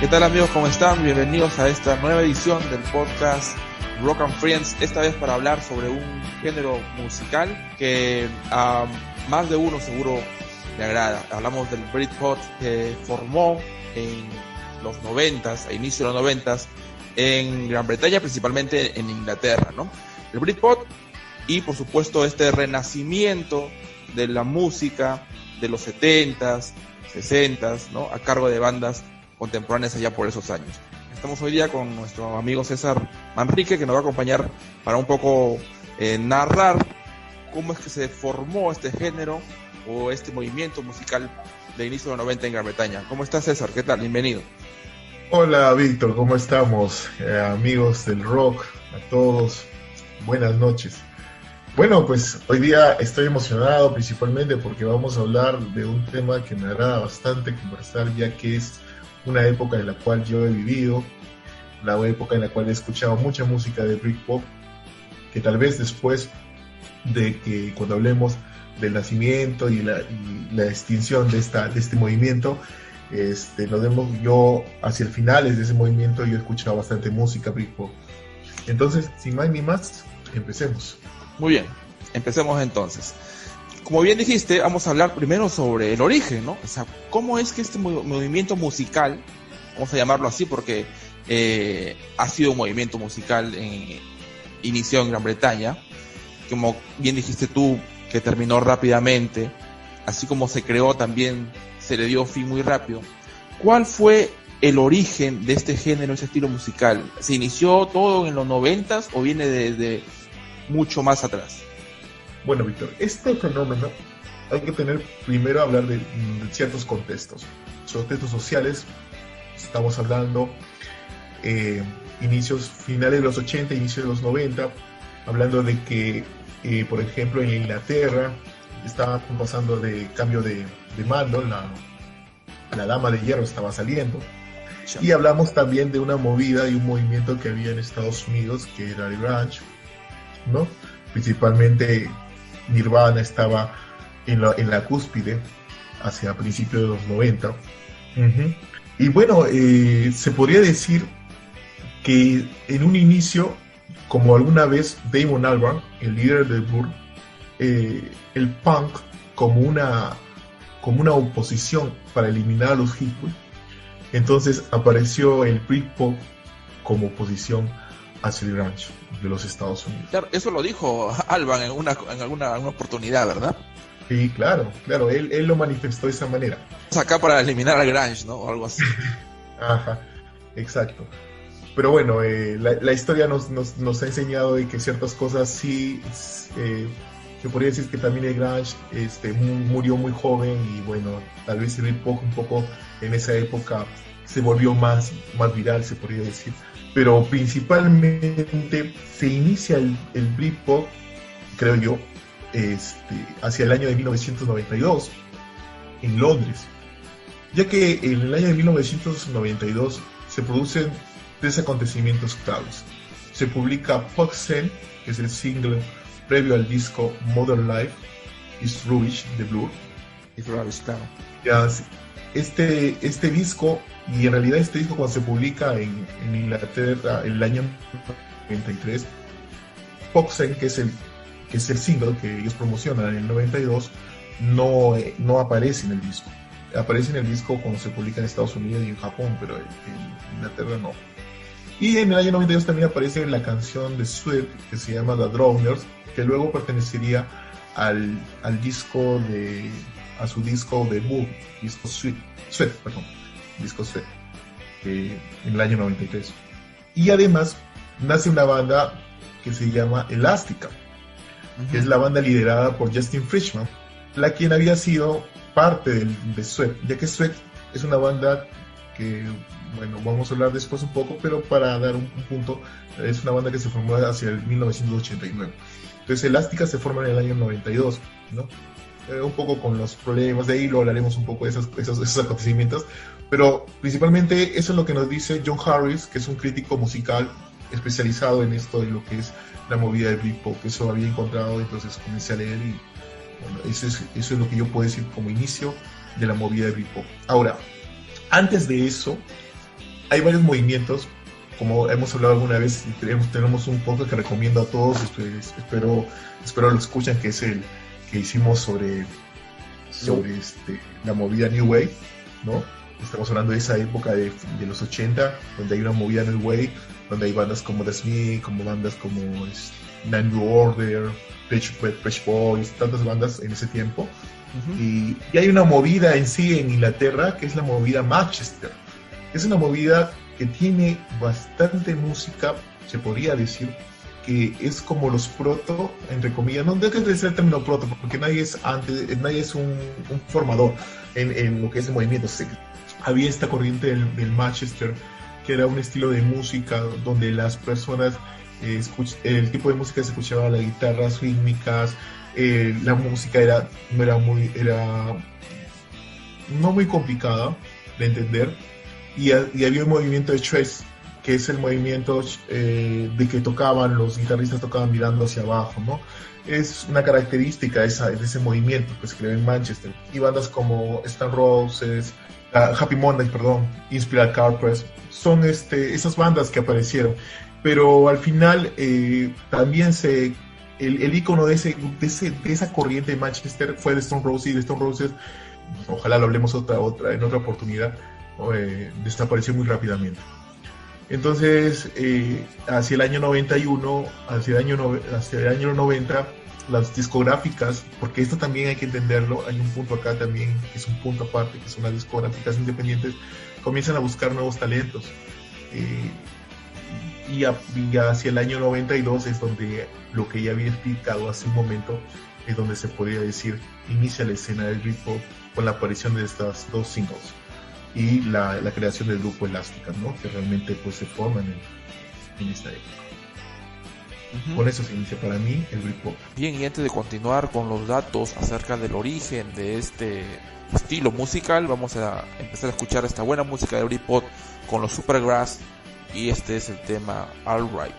¿Qué tal amigos? ¿Cómo están? Bienvenidos a esta nueva edición del podcast Rock and Friends, esta vez para hablar sobre un género musical que a más de uno seguro le agrada. Hablamos del Britpop, que formó en los 90s, a inicio de los 90s, en Gran Bretaña, principalmente en Inglaterra, ¿no? El Britpop y por supuesto este renacimiento de la música de los 70s, 60s, ¿no? A cargo de bandas contemporáneas allá por esos años. Estamos hoy día con nuestro amigo César Manrique, que nos va a acompañar para un poco narrar cómo es que se formó este género o este movimiento musical de inicio de los 90 en Gran Bretaña. ¿Cómo estás, César? ¿Qué tal? Bienvenido. Hola, Víctor, ¿cómo estamos? Amigos del rock, a todos, buenas noches. Bueno, pues hoy día estoy emocionado principalmente porque vamos a hablar de un tema que me agrada bastante conversar, ya que es una época en la cual yo he vivido, una época en la cual he escuchado mucha música de Britpop, que tal vez después de que cuando hablemos del nacimiento y la extinción de este movimiento, nos vemos yo hacia el finales de ese movimiento. Yo he escuchado bastante música Britpop. Entonces, sin más ni más, empecemos. Muy bien, empecemos entonces. Como bien dijiste, vamos a hablar primero sobre el origen, ¿no? O sea, cómo es que este movimiento musical, vamos a llamarlo así porque ha sido un movimiento musical inició en Gran Bretaña, como bien dijiste tú, que terminó rápidamente, así como se creó también se le dio fin muy rápido. ¿Cuál fue el origen de este género, ese estilo musical? ¿Se inició todo en los 90s o viene desde mucho más atrás? Bueno, Víctor, este fenómeno hay que tener primero hablar de ciertos contextos sociales. Estamos hablando finales de los 80, inicios de los 90, hablando de que, por ejemplo, en Inglaterra estaba pasando de cambio de mando, la dama de hierro estaba saliendo. Y hablamos también de una movida y un movimiento que había en Estados Unidos, que era el grunge, ¿no? Principalmente Nirvana estaba en la cúspide hacia principios de los 90. Uh-huh. Y bueno, se podría decir que en un inicio, como alguna vez Damon Albarn, el líder de Blur, el punk como una oposición para eliminar a los hippies, entonces apareció el Britpop como oposición hacia el grunge de los Estados Unidos. Claro, eso lo dijo Alban en alguna oportunidad, ¿verdad? Sí, claro, él lo manifestó de esa manera. Acá para eliminar al grunge, ¿no? O algo así. Ajá, exacto. Pero bueno, la historia nos ha enseñado de que ciertas cosas sí, se podría decir que también el grunge murió muy joven, y bueno, tal vez el Britpop un poco en esa época se volvió más viral, se podría decir. Pero principalmente se inicia el Britpop, creo yo, hacia el año de 1992 en Londres, ya que en el año de 1992 se producen tres acontecimientos claves. Se publica Poison, que es el single previo al disco Modern Life is Rubbish de Blur. Es Rubbish, claro. Ya, este disco, y en realidad este disco cuando se publica en Inglaterra en el año 93, Poison, que es el single que ellos promocionan en el 92, no aparece en el disco. Aparece en el disco cuando se publica en Estados Unidos y en Japón, pero en Inglaterra no. Y en el año 92 también aparece la canción de Sweat, que se llama The Drowners, que luego pertenecería a su disco debut, disco Sweat, en el año 93. Y además nace una banda que se llama Elástica, uh-huh, que es la banda liderada por Justin Frischman, la quien había sido parte de Sweat, ya que Sweat es una banda que, bueno, vamos a hablar después un poco, pero para dar un punto, es una banda que se formó hacia el 1989. Entonces Elástica se forma en el año 92, ¿no? Un poco con los problemas de ahí, lo hablaremos un poco de esos acontecimientos, pero principalmente eso es lo que nos dice John Harris, que es un crítico musical especializado en esto de lo que es la movida de Britpop, que eso había encontrado. Entonces comencé a leer y bueno, eso es lo que yo puedo decir como inicio de la movida de Britpop. Ahora, antes de eso, hay varios movimientos, como hemos hablado alguna vez, tenemos un podcast que recomiendo a todos, espero lo escuchen, que es el que hicimos sobre la movida New Wave, ¿no? Estamos hablando de esa época de los 80, donde hay una movida New Wave, donde hay bandas como The Smiths, como bandas como Nine New Order, Page Boys, tantas bandas en ese tiempo. Y hay una movida en sí en Inglaterra, que es la movida Manchester. Es una movida que tiene bastante música, se podría decir, que es como los proto, entre comillas, no debe de ser el término proto, porque nadie es un formador en lo que es el movimiento. Había esta corriente del Manchester, que era un estilo de música donde las personas, el tipo de música se escuchaba, las guitarras rítmicas, la música era no muy complicada de entender, y había un movimiento de thrash, que es el movimiento de que los guitarristas tocaban mirando hacia abajo, ¿no? Es una característica de ese movimiento que se creó en Manchester. Y bandas como Stone Roses, Happy Mondays, Inspired Carpets, son esas bandas que aparecieron. Pero al final también el ícono de esa corriente de Manchester fue de Stone Roses, y de Stone Roses, ojalá lo hablemos en otra oportunidad, desapareció muy rápidamente. Entonces, hacia el año 91, hacia el año 90, las discográficas, porque esto también hay que entenderlo, hay un punto acá también, que es un punto aparte, que son las discográficas independientes, comienzan a buscar nuevos talentos. Y hacia el año 92 es donde lo que ya había explicado hace un momento, es donde se podría decir, inicia la escena del Britpop con la aparición de estas dos singles y la creación del grupo Elástica, ¿no? Que realmente pues se forman en esta época. Con eso se inicia para mí el Britpop. Bien, y antes de continuar con los datos acerca del origen de este estilo musical, vamos a empezar a escuchar esta buena música de Britpop con los Supergrass, y este es el tema All Right.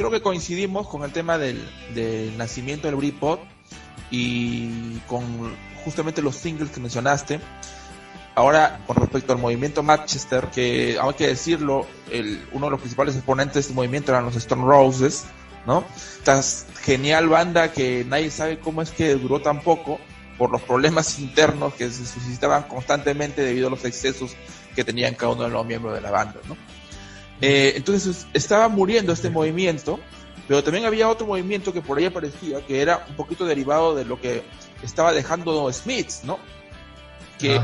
creo que coincidimos con el tema del nacimiento del Britpop y con justamente los singles que mencionaste. Ahora, con respecto al movimiento Manchester, que hay que decirlo, uno de los principales exponentes de este movimiento eran los Stone Roses, ¿no? Esta genial banda que nadie sabe cómo es que duró tan poco, por los problemas internos que se suscitaban constantemente debido a los excesos que tenían cada uno de los miembros de la banda, ¿no? Entonces estaba muriendo este movimiento, pero también había otro movimiento que por ahí aparecía, que era un poquito derivado de lo que estaba dejando Smiths, ¿no? Que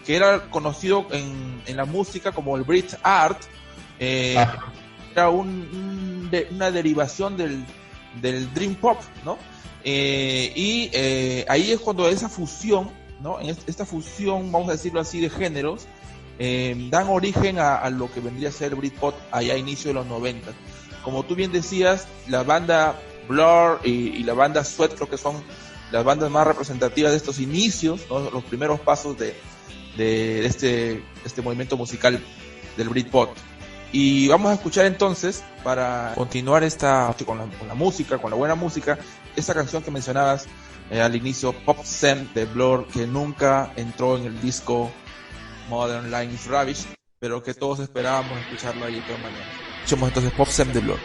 era conocido en la música como el Brit Art. Era una derivación del Dream Pop, ¿no? Ahí es cuando esa fusión, ¿no? En esta fusión, vamos a decirlo así, de géneros, dan origen a lo que vendría a ser el Britpop allá a inicio de los 90. Como tú bien decías, la banda Blur y la banda Sweat creo que son las bandas más representativas de estos inicios, ¿no? Los primeros pasos de este movimiento musical del Britpop. Y vamos a escuchar entonces, para continuar con la música, con la buena música, esa canción que mencionabas al inicio, Pop Sem de Blur, que nunca entró en el disco Modern Life is Rubbish, pero que todos esperábamos escucharlo ahí de todas maneras. Escuchemos entonces Pop Sem de Blur.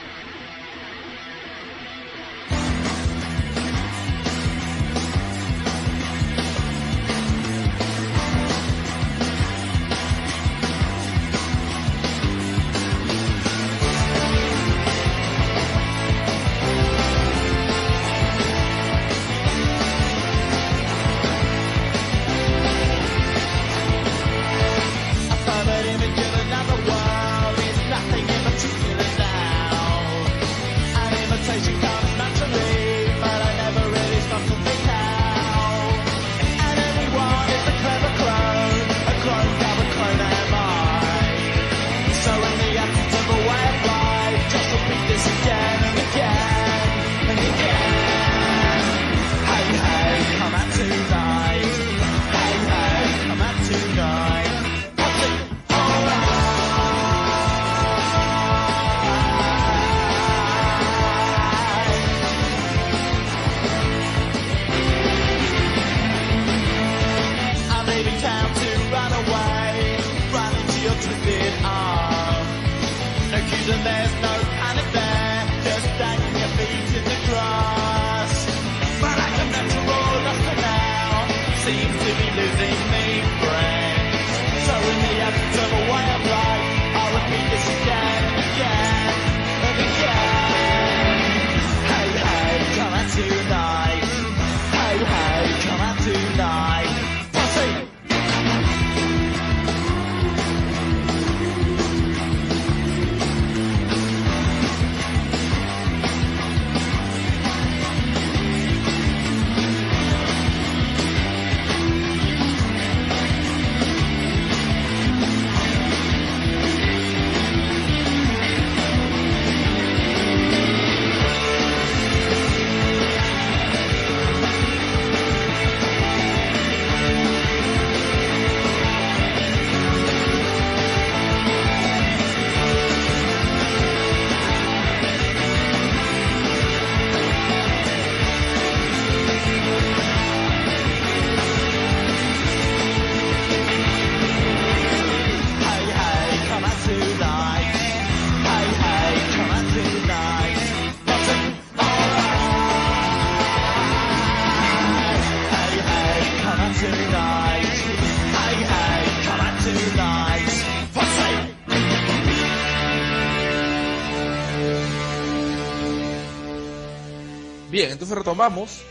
Bien, entonces retomamos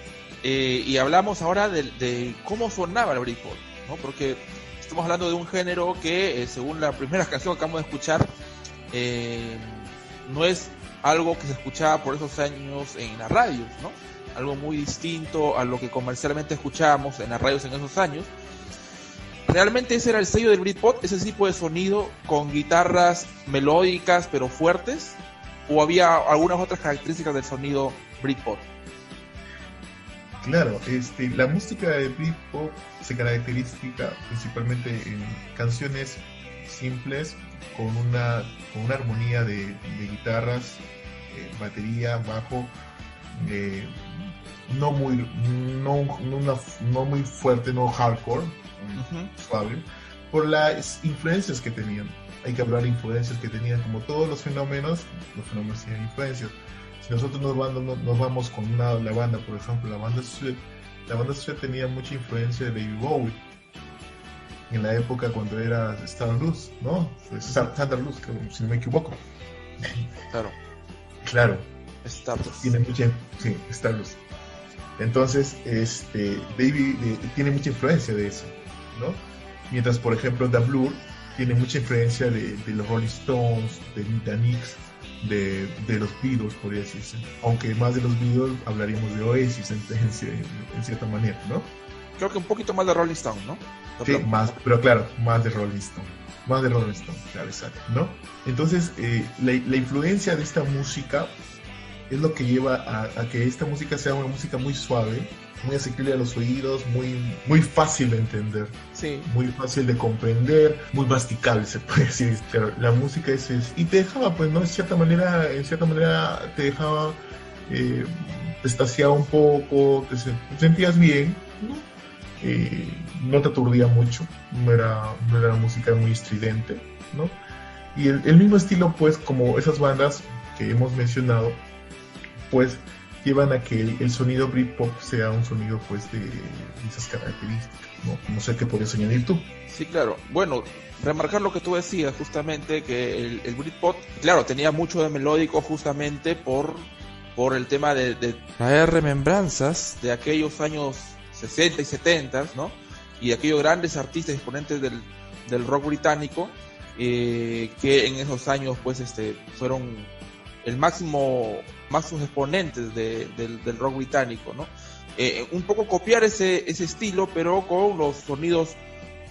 y hablamos ahora de cómo sonaba el Britpop, ¿no? Porque estamos hablando de un género que, según la primera canción que acabamos de escuchar, no es algo que se escuchaba por esos años en las radios, ¿no? Algo muy distinto a lo que comercialmente escuchábamos en las radios en esos años. Realmente ese era el sello del Britpop, ese tipo de sonido con guitarras melódicas pero fuertes, o había algunas otras características del sonido Britpop. Claro, la música de Britpop se caracteriza principalmente en canciones simples con una armonía de guitarras batería, bajo, no muy fuerte, no hardcore, suave, por las influencias que tenían. Hay que hablar de influencias que tenían, como todos los fenómenos tienen influencias. Si nosotros nos vamos con la banda, por ejemplo, la banda Sweat tenía mucha influencia de David Bowie en la época cuando era Stardust, ¿no? Stardust, si no me equivoco. Claro. Stardust. Tiene mucha, sí, Stardust. Entonces, David tiene mucha influencia de eso, ¿no? Mientras, por ejemplo, The Blur tiene mucha influencia de los Rolling Stones, de The Knicks, de los Beatles, podría decirse. Aunque más de los Beatles hablaríamos de Oasis en cierta manera, ¿no? Creo que un poquito más de Rolling Stone, ¿no? Sí, más, pero claro, más de Rolling Stone. Más de Rolling Stone, claro, exacto, ¿no? Entonces, la influencia de esta música es lo que lleva a que esta música sea una música muy suave, muy asequible a los oídos, muy fácil de entender, sí, muy fácil de comprender, muy masticable, se puede decir. Claro, la música es y te dejaba, pues, ¿no? En cierta manera te dejaba extasiado un poco, te sentías bien, ¿no? No te aturdía mucho, no era una música muy estridente, ¿no? Y el mismo estilo, pues, como esas bandas que hemos mencionado, pues llevan a que el sonido Britpop sea un sonido, pues, de esas características, ¿no? No sé qué podrías añadir tú. Sí, claro. Bueno, remarcar lo que tú decías, justamente, que el Britpop, claro, tenía mucho de melódico, justamente por el tema de traer remembranzas de aquellos años 60 y 70, ¿no? Y de aquellos grandes artistas exponentes del rock británico, que en esos años, pues, fueron el máximos exponentes del rock británico, ¿no? Un poco copiar ese estilo, pero con los sonidos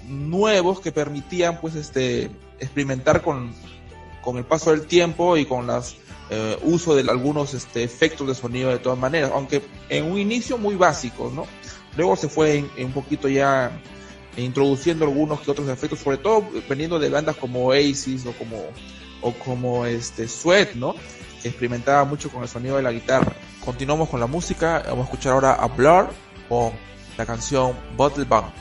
nuevos que permitían, pues, experimentar con el paso del tiempo y con las uso de algunos efectos de sonido de todas maneras, aunque en un inicio muy básicos, ¿no? Luego se fue en un poquito ya introduciendo algunos que otros efectos, sobre todo veniendo de bandas como Oasis o como Sweat, ¿no? Que experimentaba mucho con el sonido de la guitarra. Continuamos con la música, vamos a escuchar ahora a Blur con la canción Bottle Bump.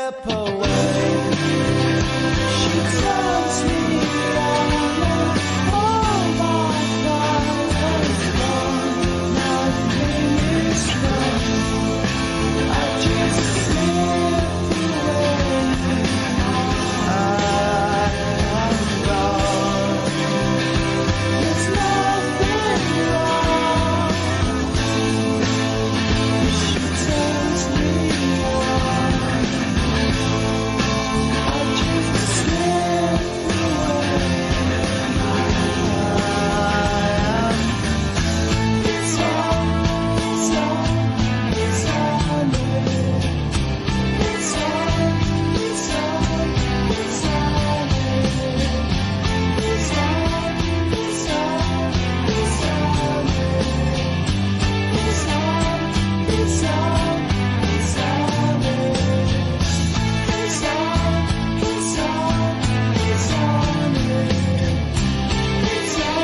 step away. She tells me all my pride has gone. Nothing is wrong. I just slipped away. I am gone. There's nothing wrong. She tells me I just slipped away. It's all, it's all, it's all it. It's all, it's all, it's all it. It's all, it's all, it's all it. It's all, it's all, it's all it. It's all, it's all, it's all it. It's all,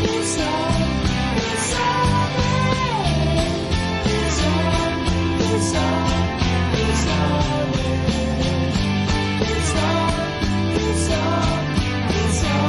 it's all, it's all it. It's all, it's all, it's all it. It's all, it's all, it's all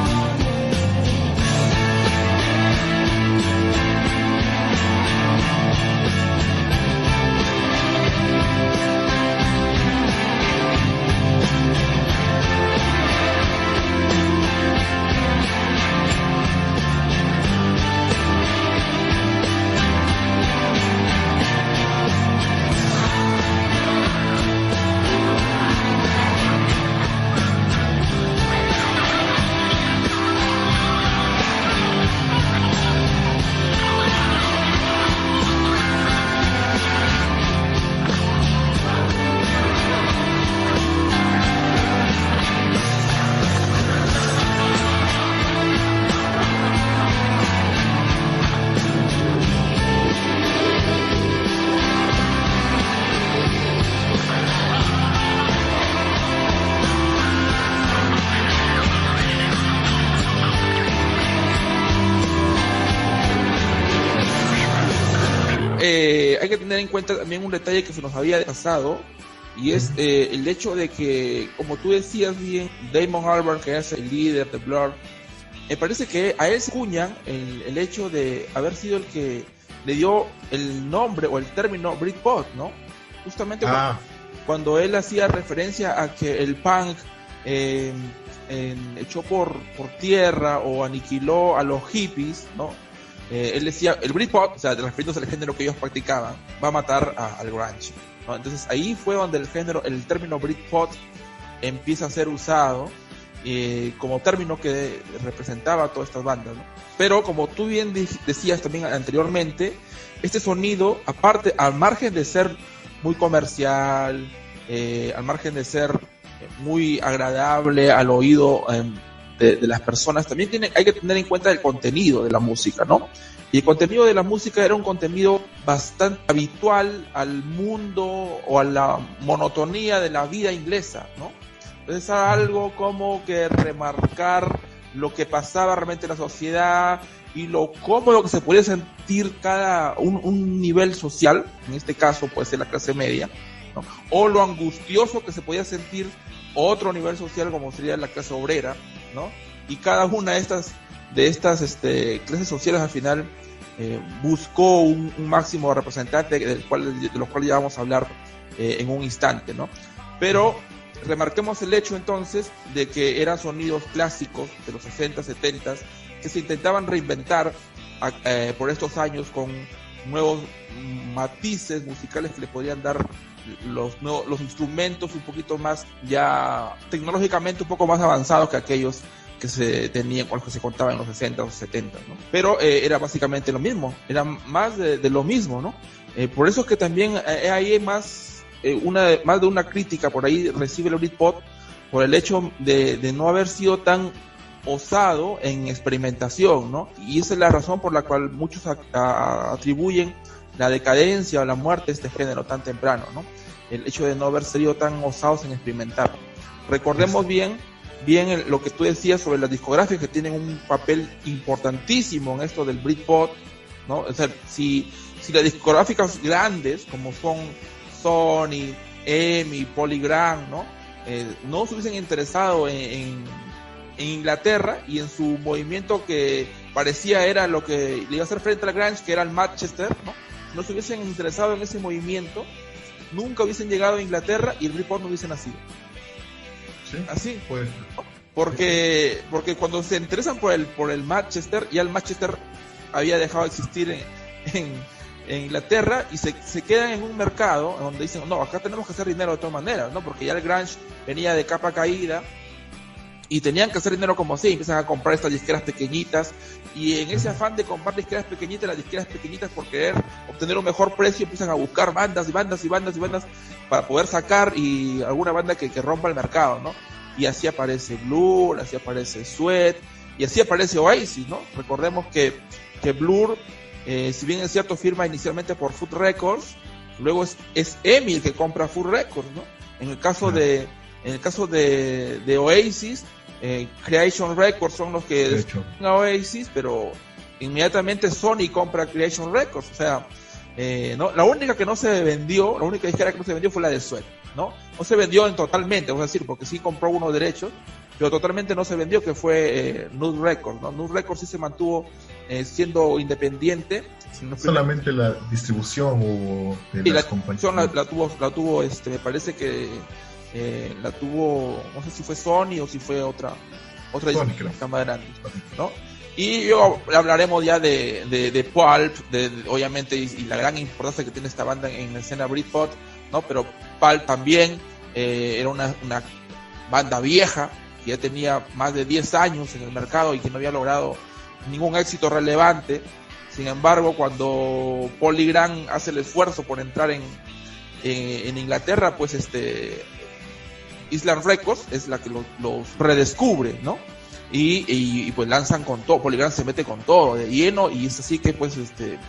Hay que tener en cuenta también un detalle que se nos había pasado, y es el hecho de que, como tú decías bien, Damon Albarn, que es el líder de Blur, me parece que a él se cuñan el hecho de haber sido el que le dio el nombre o el término Britpop, ¿no? Justamente cuando él hacía referencia a que el punk echó por tierra o aniquiló a los hippies, ¿no? Él decía, el Britpop, o sea, refiriéndose al género que ellos practicaban, va a matar al grunge, ¿no? Entonces ahí fue donde el término Britpop empieza a ser usado como término que representaba a todas estas bandas, ¿no? Pero como tú bien decías también anteriormente, este sonido, aparte, al margen de ser muy comercial, al margen de ser muy agradable al oído de las personas, también hay que tener en cuenta el contenido de la música, ¿no? Y el contenido de la música era un contenido bastante habitual al mundo o a la monotonía de la vida inglesa, ¿no? Entonces era algo como que remarcar lo que pasaba realmente en la sociedad y lo cómodo que se podía sentir un nivel social, en este caso puede ser la clase media, ¿no? O lo angustioso que se podía sentir otro nivel social como sería la clase obrera, ¿no? Y cada una de estas clases sociales al final buscó un máximo representante de los cuales ya vamos a hablar en un instante, ¿no? Pero remarquemos el hecho entonces de que eran sonidos clásicos de los 60, 70 que se intentaban reinventar por estos años con nuevos matices musicales que le podrían dar los instrumentos un poquito más ya tecnológicamente un poco más avanzados que aquellos que se tenían con los que se contaban en los 60 o 70, ¿no? Pero era básicamente lo mismo, era más de lo mismo, ¿no? Por eso es que también hay más de una crítica por ahí recibe el Britpop por el hecho de no haber sido tan osado en experimentación, ¿no? Y esa es la razón por la cual muchos atribuyen la decadencia o la muerte de este género tan temprano, ¿no? El hecho de no haber sido tan osados en experimentar. Recordemos bien lo que tú decías sobre las discográficas que tienen un papel importantísimo en esto del Britpop, ¿no? O sea, si las discográficas grandes como son Sony, EMI, Polygram, ¿no? No se hubiesen interesado en Inglaterra y en su movimiento que parecía era lo que le iba a hacer frente al grunge, que era el Manchester, ¿no? No se hubiesen interesado en ese movimiento, nunca hubiesen llegado a Inglaterra y el Britpop no hubiese nacido. Sí, Así. pues, Porque cuando se interesan por el Manchester, ya el Manchester había dejado de existir en Inglaterra y se quedan en un mercado donde dicen, no, acá tenemos que hacer dinero de todas maneras, ¿no? Porque ya el grunge venía de capa caída y tenían que hacer dinero como así, empiezan a comprar estas disqueras pequeñitas y en ese afán de comprar disqueras pequeñitas, las disqueras pequeñitas por querer obtener un mejor precio empiezan a buscar bandas y bandas y bandas y bandas para poder sacar y alguna banda que rompa el mercado, ¿no? Y así aparece Blur, así aparece Sweat y así aparece Oasis, ¿no? Recordemos que Blur, si bien es cierto, firma inicialmente por Foot Records, luego es EMI el que compra Foot Records, ¿no? En el caso de Oasis, Creation Records son los que descubren a Oasis, pero inmediatamente Sony compra Creation Records, o sea, ¿no? La única disquera que no se vendió fue la de Sweat, ¿no? No se vendió totalmente, vamos a decir, porque sí compró unos derechos, pero totalmente no se vendió, que fue Nude Records, ¿no? Nude Records sí se mantuvo siendo independiente. Solamente la distribución o de las compañías. La tuvo me parece que la tuvo, no sé si fue Sony o si fue otra distribución más grande, ¿no? Y yo hablaremos ya de Pulp, obviamente, y la gran importancia que tiene esta banda en la escena Britpop, ¿no? Pero Pulp también era una banda vieja, que ya tenía más de 10 años en el mercado y que no había logrado ningún éxito relevante. Sin embargo, cuando Polygram hace el esfuerzo por entrar en Inglaterra, pues Island Records es la que los redescubre, ¿no? Y pues lanzan con todo, Polygram se mete con todo, de lleno, y es así que pues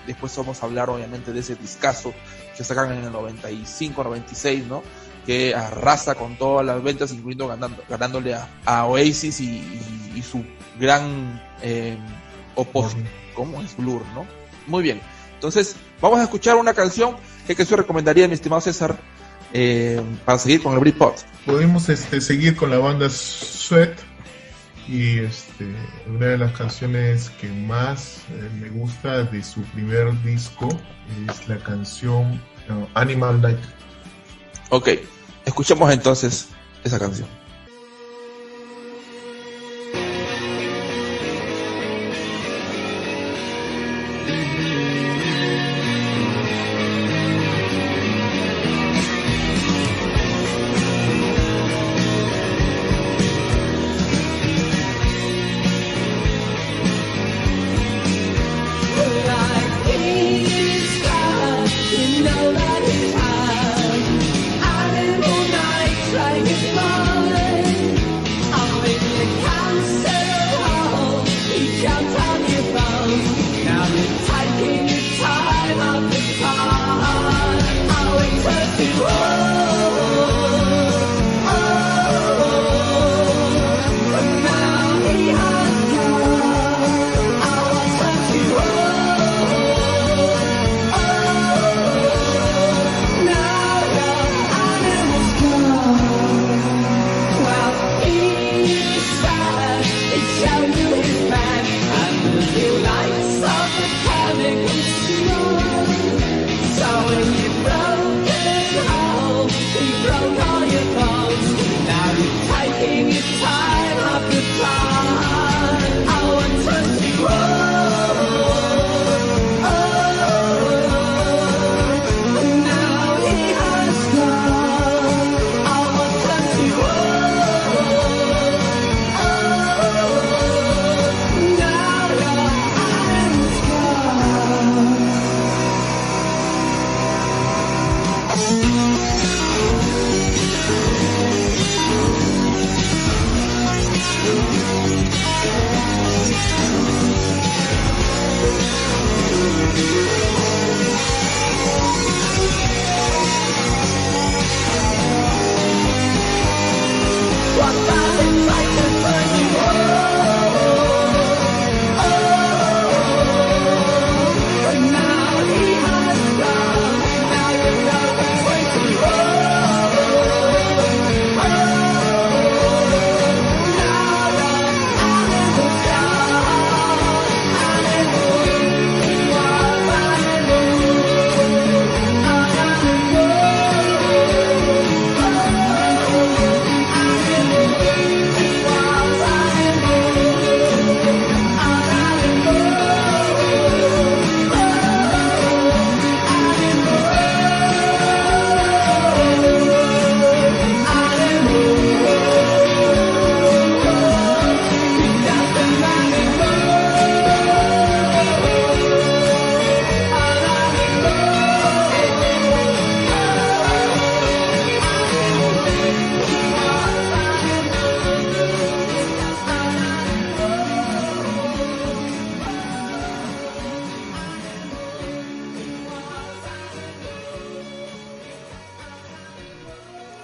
después vamos a hablar obviamente de ese discazo que sacan en el 95, 96, ¿no? Que arrasa con todas las ventas, incluyendo ganándole a Oasis y su gran oposición, como es Blur, ¿no? Muy bien, entonces vamos a escuchar una canción que se recomendaría, mi estimado César, para seguir con el Britpop. Podemos seguir con la banda Sweat, y una de las canciones que más me gusta de su primer disco es la canción Animal Night. Ok, escuchemos entonces esa canción. Trying his best.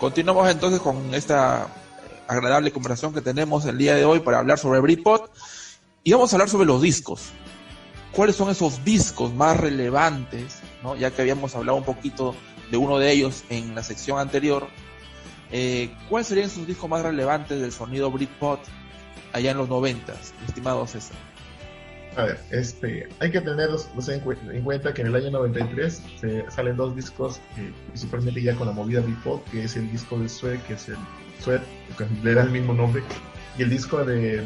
Continuamos entonces con esta agradable conversación que tenemos el día de hoy para hablar sobre Britpop. Y vamos a hablar sobre los discos. ¿Cuáles son esos discos más relevantes, ¿no? Ya que habíamos hablado un poquito de uno de ellos en la sección anterior. ¿Cuáles serían sus discos más relevantes del sonido Britpop allá en los 90s, estimado César? A ver, hay que tenerlos en cuenta que en el año 93 salen dos discos, principalmente ya con la movida Britpop, que es el disco de Sweat, que es el Sweat, que le da el mismo nombre, y el disco de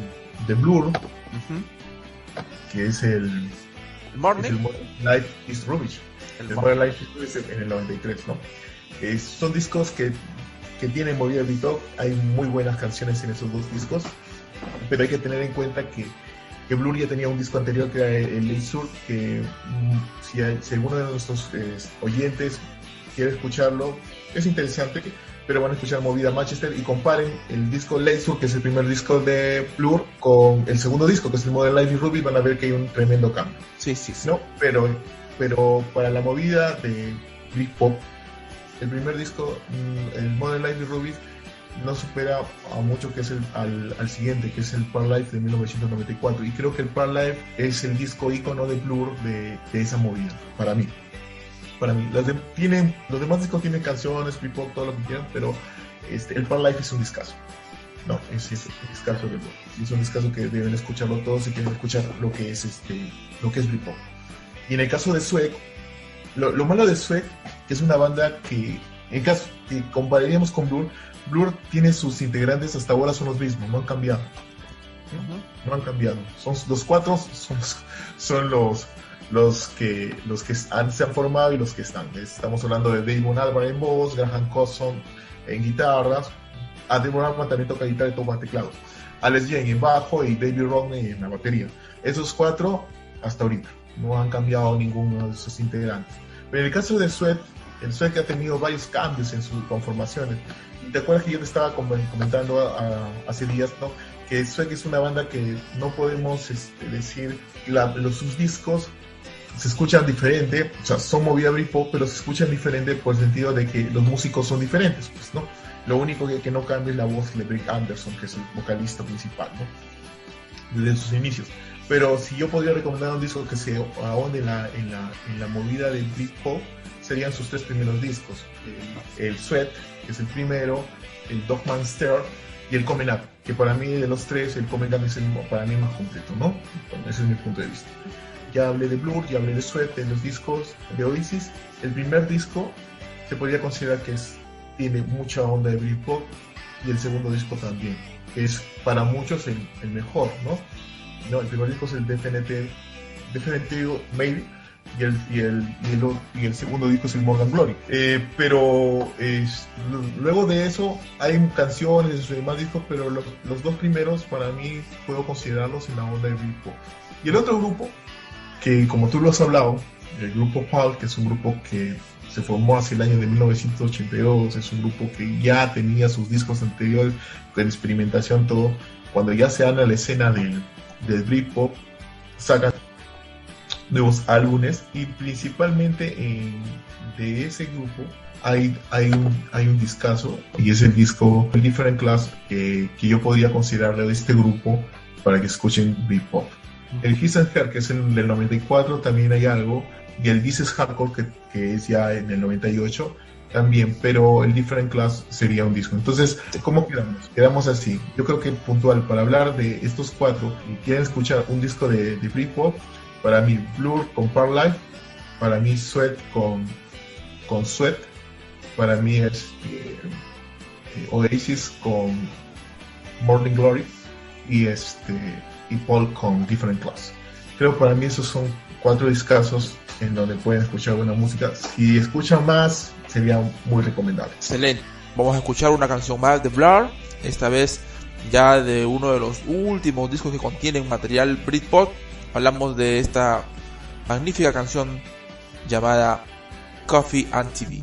Blur, que es el Morning. Life is Rubbish. El Modern Life is Rubbish en el 93, ¿no? Son discos que tienen movida Britpop, hay muy buenas canciones en esos dos discos, pero hay que tener en cuenta que Blur ya tenía un disco anterior que era el Leisure, que si alguno de nuestros oyentes quiere escucharlo, es interesante, pero van a escuchar movida Manchester y comparen el disco Leisure, que es el primer disco de Blur, con el segundo disco, que es el Modern Life is Rubbish, van a ver que hay un tremendo cambio. Sí. ¿No? Pero para la movida de Britpop, el primer disco, el Modern Life is Rubbish, no supera a mucho que es al siguiente, que es el Park Life de 1994, y creo que el Park Life es el disco ícono de Blur de esa movida, para mí. Los demás discos tienen canciones, Britpop, todo lo que quieran, pero el Park Life es un discazo. No, es un discazo de Blur. Es un discazo que deben escucharlo todos si quieren escuchar lo que es Britpop. Y en el caso de Sweat, lo malo de Sweat, que es una banda que, en caso que compararíamos con Blur tiene sus integrantes hasta ahora son los mismos, no han cambiado. No han cambiado. Son los cuatro, son los que se han formado y los que están. Estamos hablando de Damon Albarn en voz, Graham Coxon en guitarras, Damon Albarn también toca guitarra y toca teclados, Alex Jane en bajo y David Rodney en la batería. Esos cuatro hasta ahorita no han cambiado ninguno de sus integrantes. Pero en el caso de Sweat, el Sweat que ha tenido varios cambios en sus conformaciones. ¿Te acuerdas que yo te estaba comentando hace días, ¿no? Que Sweat es una banda que no podemos decir sus discos se escuchan diferente, o sea, son movida Britpop, pero se escuchan diferente por el sentido de que los músicos son diferentes, pues, ¿no? Lo único que no cambia es la voz de Brick Anderson, que es el vocalista principal, ¿no? Desde sus inicios. Pero si yo podría recomendar un disco que se ahonde en la movida del Britpop, serían sus tres primeros discos. El Sweat, que es el primero, el Dogman Stare y el Coming Up, que para mí de los tres, el Coming Up es para mí más completo, ¿no? Bueno, ese es mi punto de vista. Ya hablé de Blur, ya hablé de Sweat, de los discos de Oasis. El primer disco se podría considerar que tiene mucha onda de Britpop, y el segundo disco también, que es para muchos el mejor, ¿no? El primer disco es el Definitive Maybe, y el segundo disco es el Morgan Glory. Pero luego de eso hay canciones y demás discos, pero los dos primeros para mí puedo considerarlos en la onda de Britpop. Y el otro grupo, que como tú lo has hablado, el grupo Pulp, que es un grupo que se formó hacia el año de 1982, es un grupo que ya tenía sus discos anteriores con experimentación, todo. Cuando ya se dan a la escena del Britpop, sacan nuevos álbumes, y principalmente de ese grupo hay un discazo, y es el disco Different Class, que yo podría considerarle de este grupo para que escuchen Britpop. El His and Her, que es en el 94, también hay algo, y el This is Hardcore, que es ya en el 98 también, pero el Different Class sería un disco. Entonces, ¿cómo quedamos? Quedamos así. Yo creo que puntual, para hablar de estos cuatro y quieren escuchar un disco de Britpop, para mí Blur con Park Life, para mí Sweat con Sweat, para mí es Oasis con Morning Glory, y Paul con Different Class. Creo para mí esos son cuatro discazos en donde pueden escuchar buena música. Si escuchan más, sería muy recomendable. Excelente. Vamos a escuchar una canción más de Blur, esta vez ya de uno de los últimos discos que contienen material Britpop. Hablamos de esta magnífica canción llamada Coffee and TV.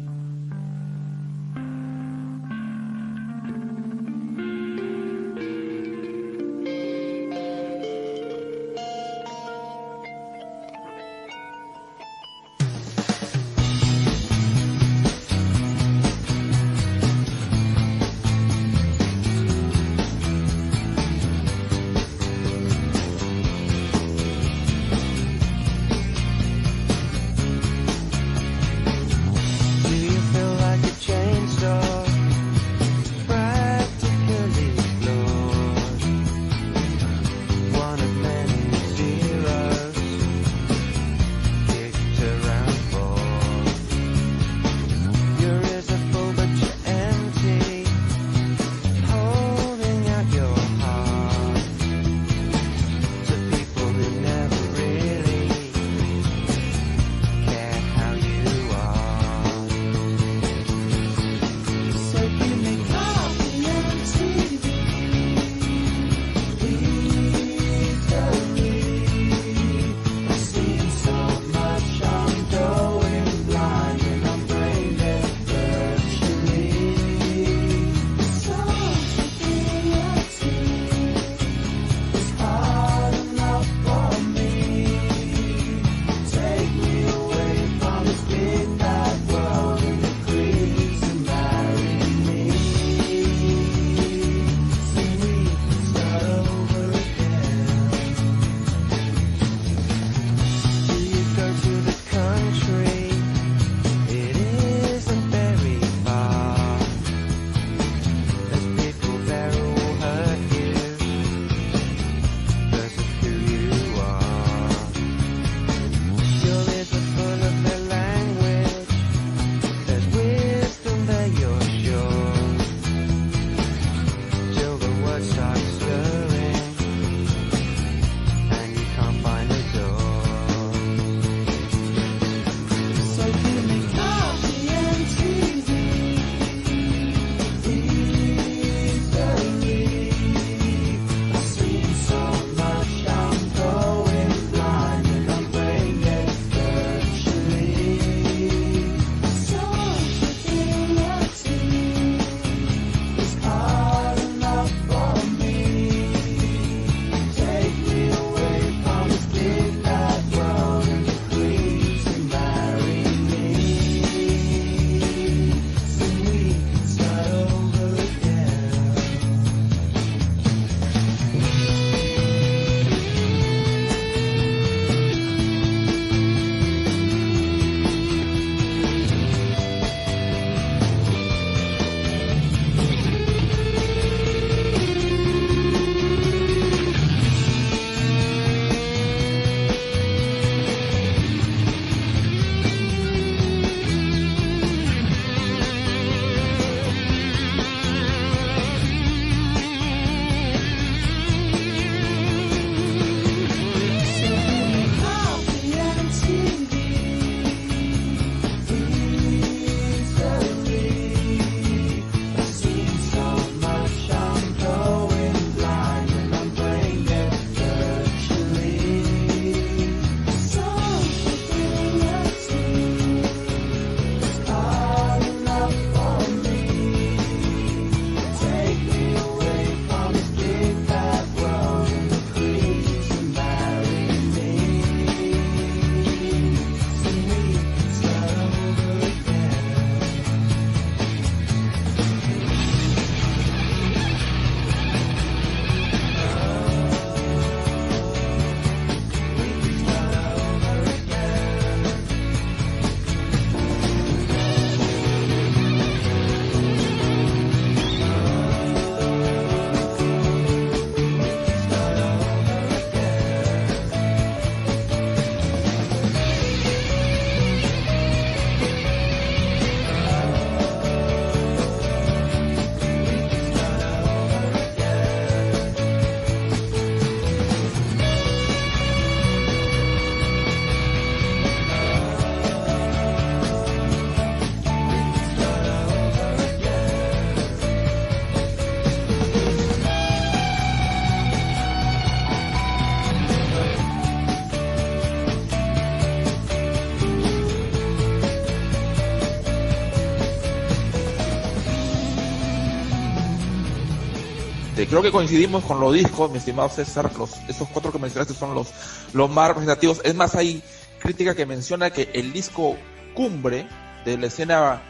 Creo que coincidimos con los discos, mi estimado César. Esos 4 que mencionaste son los más representativos. Es más, hay crítica que menciona que el disco cumbre de la escena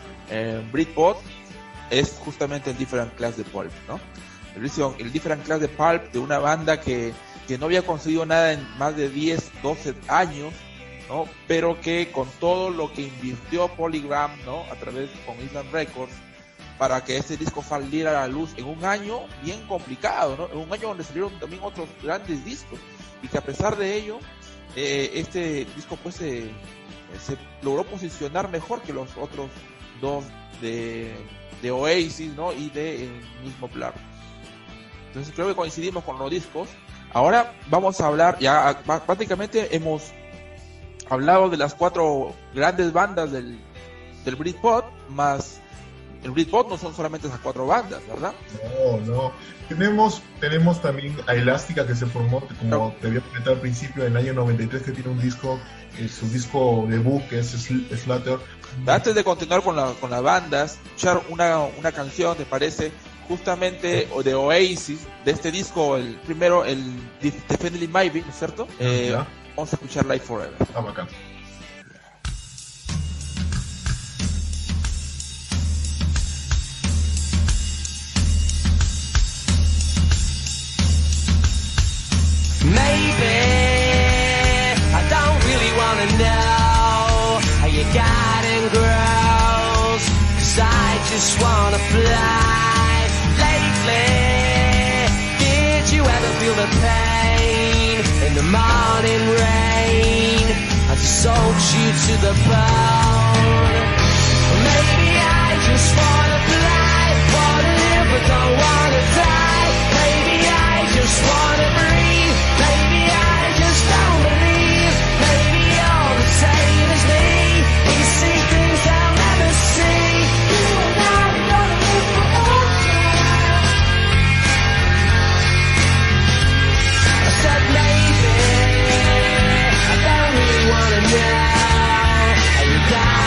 Britpop es justamente el Different Class de Pulp, ¿no? El Different Class de Pulp, de una banda que no había conseguido nada en más de 10, 12 años, ¿no? Pero que con todo lo que invirtió Polygram, ¿no? A través con Island Records, para que este disco saliera a la luz en un año bien complicado, ¿no? En un año donde salieron también otros grandes discos, y que a pesar de ello, este disco pues se logró posicionar mejor que los otros 2 de Oasis, ¿no? Y de el mismo Blur. Entonces creo que coincidimos con los discos. Ahora vamos a hablar, ya prácticamente hemos hablado de las 4 grandes bandas del Britpop, más el Britpop no son solamente esas 4 bandas, ¿verdad? No. Tenemos también a Elástica, que se formó, como te había comentado al principio, en el año 93, que tiene un disco, su disco debut, que es Slaughter. Antes de continuar con las bandas, escuchar una canción, ¿te parece? Justamente de Oasis, de este disco, el primero, el Definitely Maybe, ¿no es cierto? Vamos a escuchar Live Forever. Bacán. Maybe I don't really wanna know how you got in girls, 'cause I just wanna fly. Lately, did you ever feel the pain in the morning rain as it soaks you to the bone? Maybe I just wanna fly, wanna live but don't wanna die. Maybe I just wanna breathe. Maybe I just don't believe. Maybe you're the same as me. You see things I'll never see. You and I are gonna live forever. I said maybe I don't really wanna know how you got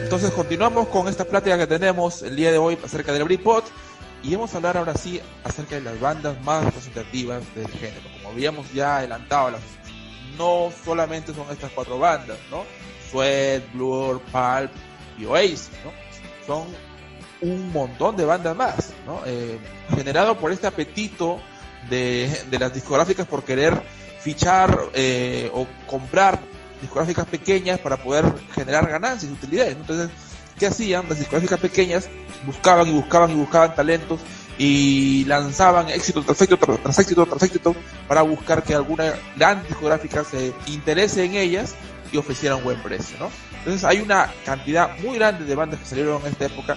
Entonces continuamos con esta plática que tenemos el día de hoy acerca del Britpop y vamos a hablar ahora sí acerca de las bandas más representativas del género. Como habíamos ya adelantado, no solamente son estas 4 bandas, ¿no? Sweat, Blur, Pulp y Oasis, ¿no? Son un montón de bandas más, ¿no? Generado por este apetito de las discográficas por querer fichar o comprar discográficas pequeñas para poder generar ganancias y utilidades. Entonces, ¿qué hacían? Las discográficas pequeñas buscaban talentos y lanzaban éxito tras éxito para buscar que alguna gran discográfica se interese en ellas y ofreciera un buen precio, ¿no? Entonces hay una cantidad muy grande de bandas que salieron en esta época.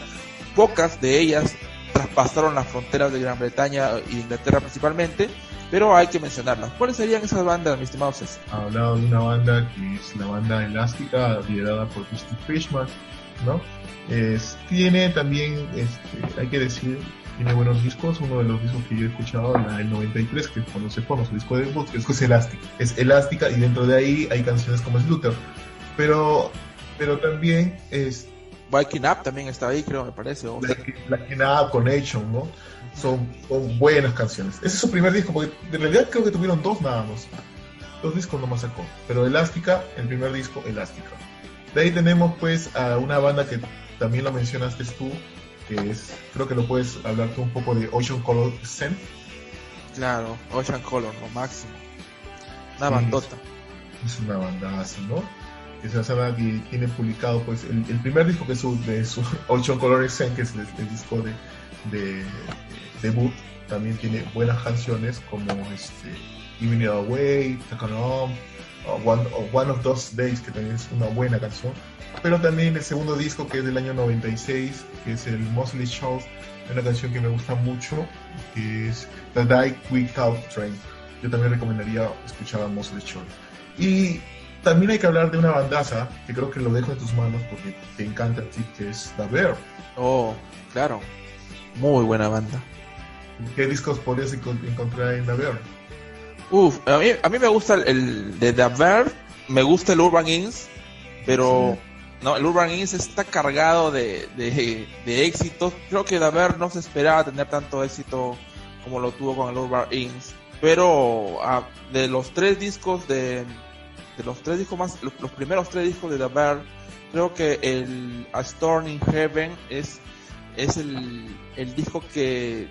Pocas de ellas traspasaron las fronteras de Gran Bretaña y Inglaterra principalmente, pero hay que mencionarlas. ¿Cuáles serían esas bandas, mi estimado César? Ha hablado de una banda que es la banda Elástica, liderada por Dusty Fishman, ¿no? Tiene también, hay que decir, tiene buenos discos. Uno de los discos que yo he escuchado en el 93, que cuando se forma su disco de debut, el disco es Elástica. Es Elástica y dentro de ahí hay canciones como Slaughter. Pero también Waking Up también está ahí, creo, me parece. Waking Up, Connection, ¿no? Son buenas canciones. Ese es su primer disco, porque en realidad creo que tuvieron 2 nada más. 2 discos nomás sacó. Pero Elástica, el primer disco, Elástica. De ahí tenemos pues a una banda que también lo mencionaste tú, que es, creo que lo puedes hablar tú un poco de Ocean Color Scent. Claro, Ocean Color, lo máximo. Una Sí, bandota. Es una bandaza, ¿no? Es una banda que tiene publicado pues el primer disco que es de su Ocean Color Scent, que es el disco de debut. También tiene buenas canciones como Giving It Away, Taken On, One of Those Days, que también es una buena canción. Pero también el segundo disco, que es del año 96, que es el Mosley Shows, hay una canción que me gusta mucho, que es The Die Without Train. Yo también recomendaría escuchar a Mosley Shows. Y también hay que hablar de una bandaza, que creo que lo dejo en tus manos porque te encanta a ti, que es The Bear. Oh, claro. Muy buena banda. ¿Qué discos podrías encontrar en The Bear? A mí me gusta el de The Bear, me gusta el Urban Inns, pero no, el Urban Inns está cargado de éxitos. Creo que The Bear no se esperaba tener tanto éxito como lo tuvo con el Urban Inns, pero de los 3 discos los primeros 3 discos de The Bear, creo que el A Storm in Heaven es el disco que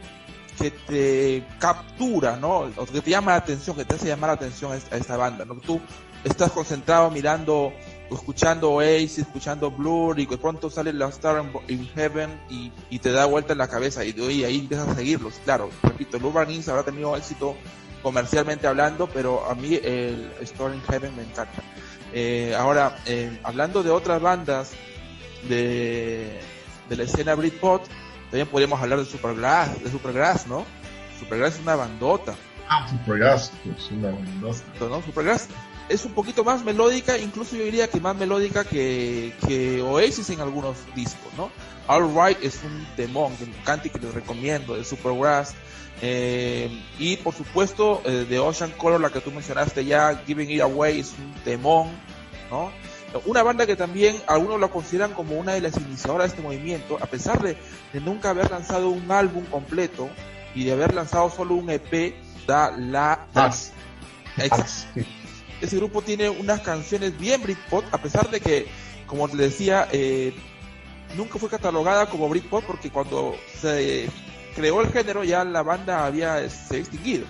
te captura, ¿no? O que te llama la atención, que te hace llamar la atención a esta banda, ¿no? Tú estás concentrado mirando, escuchando Oasis, escuchando Blur, y de pronto sale la Star in Heaven y te da vuelta en la cabeza y ahí empiezas a seguirlos. Claro, repito, el Urban Inns habrá tenido éxito comercialmente hablando, pero a mí el Star in Heaven me encanta. Ahora, hablando de otras bandas de la escena Britpop, también podríamos hablar de Supergrass, ¿no? Supergrass es una bandota. Supergrass es una bandota, ¿no? Supergrass es un poquito más melódica, incluso yo diría que más melódica que Oasis en algunos discos, ¿no? All Right es un temón, que que les recomiendo, de Supergrass. Y por supuesto, de Ocean Color, la que tú mencionaste ya, Giving It Away es un temón, ¿no? Una banda que también algunos la consideran como una de las iniciadoras de este movimiento, a pesar de nunca haber lanzado un álbum completo y de haber lanzado solo un EP, Axe. Sí. Ese grupo tiene unas canciones bien Britpop, a pesar de que, como te decía, nunca fue catalogada como Britpop, porque cuando se creó el género ya la banda se extinguido.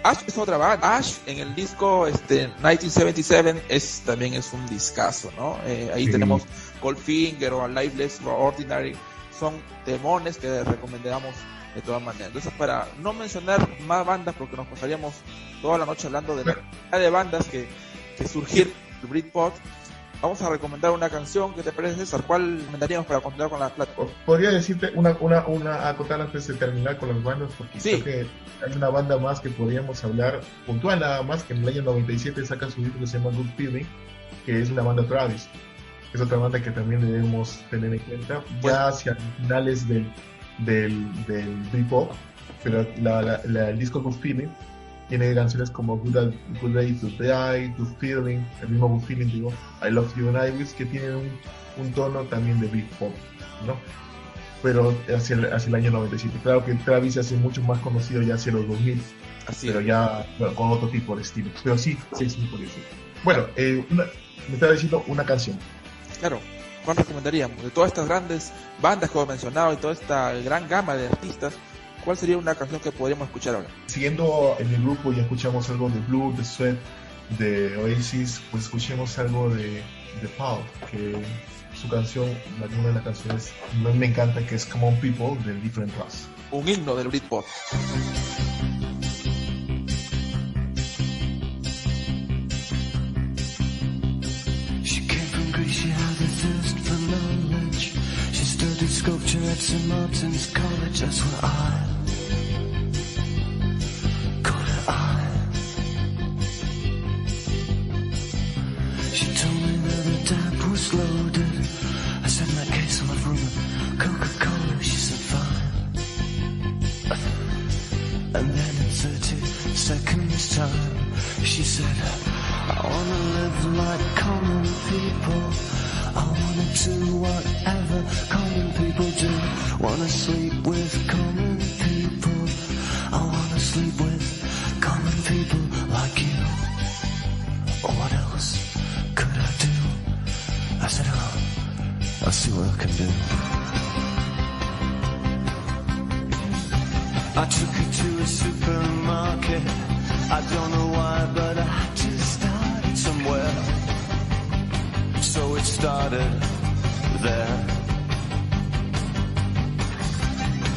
Ash es otra banda. Ash en el disco 1977 también es un discazo, ¿no? Ahí Sí. tenemos Goldfinger o A Life Less Ordinary, son demones que recomendamos de todas maneras. Entonces, para no mencionar más bandas, porque nos pasaríamos toda la noche hablando de la cantidad de bandas que surgieron del Britpop, vamos a recomendar una canción. ¿Qué te parece, César? ¿Cuál recomendaríamos para continuar con la plataforma? Podría decirte una acotar antes de terminar con las bandas, porque Sí. creo que hay una banda más que podríamos hablar puntual, nada más, que en el año 97 saca su disco que se llama Good Feeling, que es una banda Travis. Es otra banda que también debemos tener en cuenta, ya hacia finales del Britpop, pero el disco Good Feeling Tiene canciones como Good Day to Die, Good Feeling, el mismo Good Feeling, digo, I Love You and I Wish, que tienen un tono también de Britpop, ¿no? Pero hacia el año 97. Claro que Travis se hace mucho más conocido ya hacia los 2000, Así pero es. ya bueno, con otro tipo de estilo. Pero sí, por eso. Bueno, me estaba diciendo una canción. Claro, ¿cuál recomendaríamos? De todas estas grandes bandas que hemos mencionado y toda esta gran gama de artistas, ¿cuál sería una canción que podríamos escuchar ahora? Siguiendo en el grupo, ya escuchamos algo de Blur, de Sweat, de Oasis, pues escuchemos algo de Paul, que su canción, una de las canciones me encanta, que es Come On People, del Different Class. Un himno del Britpop. She came from Greece, she had a thirst for knowledge. She studied sculpture at St. Martin's College. That's where I called her I. She told me that the tap was loaded. I said, in that case, I'll have room of Coca-Cola. She said, fine. And then in 30 seconds time, she said, I wanna live like common people. I wanna do whatever common people do. Wanna sleep with common people. I wanna sleep with common people like you. What else could I do? I said, oh, I'll see what I can do. I took her to a supermarket. I don't know why, but I had to start it somewhere. So it started there.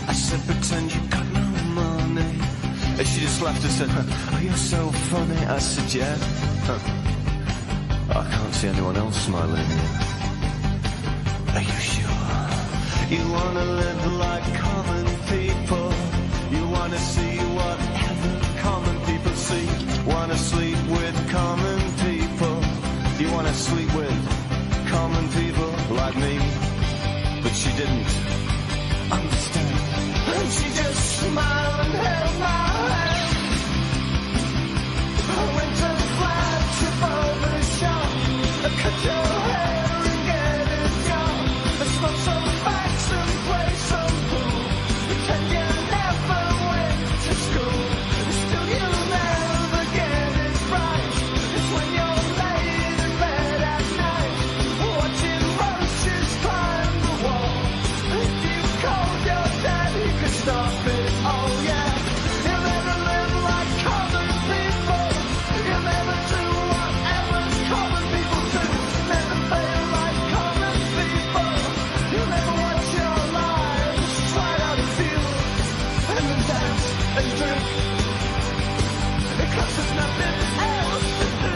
I said, pretend you got no money. And she just laughed and said, oh, you're so funny. I said, yeah. I can't see anyone else smiling here. Are you sure? You wanna live like common people. You wanna see whatever common people see. Wanna sleep with common people. You wanna sleep with common people like me. But she didn't understand. And she just smiled and held my hand. I went to the flagship barber shop. I cut your hair and get it done. I smoke some facts and play some pool. Pretend you never went to school. Still you'll never get it right. It's when you're laid in bed at night, watching roaches climb the wall. If you called your dad, he could stop it. Oh yeah. You'll never live like common people. You'll never do whatever common people do. Never play like common people. You'll never watch your lives try out to feel and then dance and drink. Because there's nothing else to do.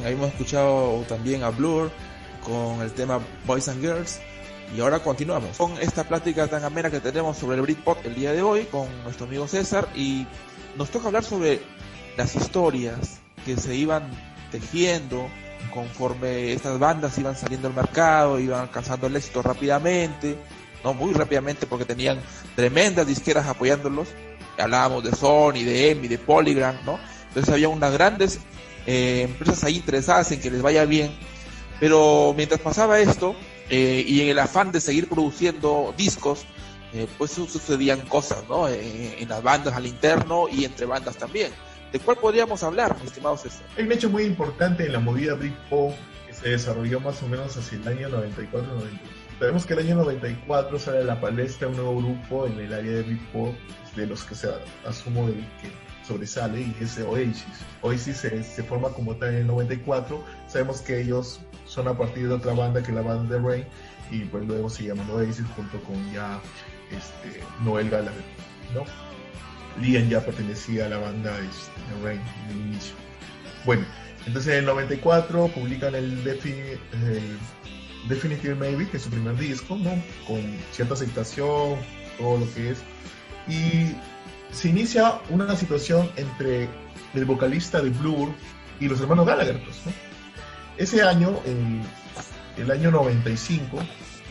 bien, habíamos escuchado también a Blur con el tema Boys and Girls. Y ahora continuamos con esta plática tan amena que tenemos sobre el Britpop el día de hoy con nuestro amigo César, y nos toca hablar sobre las historias que se iban tejiendo conforme estas bandas iban saliendo al mercado, iban alcanzando el éxito rápidamente, no muy rápidamente porque tenían tremendas disqueras apoyándolos. Hablábamos de Sony, de EMI, de Polygram, ¿no? Entonces había unas grandes empresas ahí interesadas en que les vaya bien, pero mientras pasaba esto, y en el afán de seguir produciendo discos, pues sucedían cosas, ¿no? En las bandas al interno y entre bandas también. ¿De cuál podríamos hablar, mi estimado César? Hay un hecho muy importante en la movida Britpop que se desarrolló más o menos hacia el año 94-95. Sabemos que el año 94 sale a la palestra un nuevo grupo en el área de Britpop, de los que asumo que sobresale, y es Oasis. Oasis se forma como tal en el 94. Sabemos que ellos son a partir de otra banda que la banda de Rain, y pues luego se llaman Oasis junto con ya Noel Gallagher, ¿no? Liam ya pertenecía a la banda de Rain en el inicio. Bueno, entonces en el 94 publican el Definitive Maybe, que es su primer disco, ¿no? Con cierta aceptación, todo lo que es, y se inicia una situación entre el vocalista de Blur y los hermanos Gallagher, pues, ¿no? Ese año, el año 95,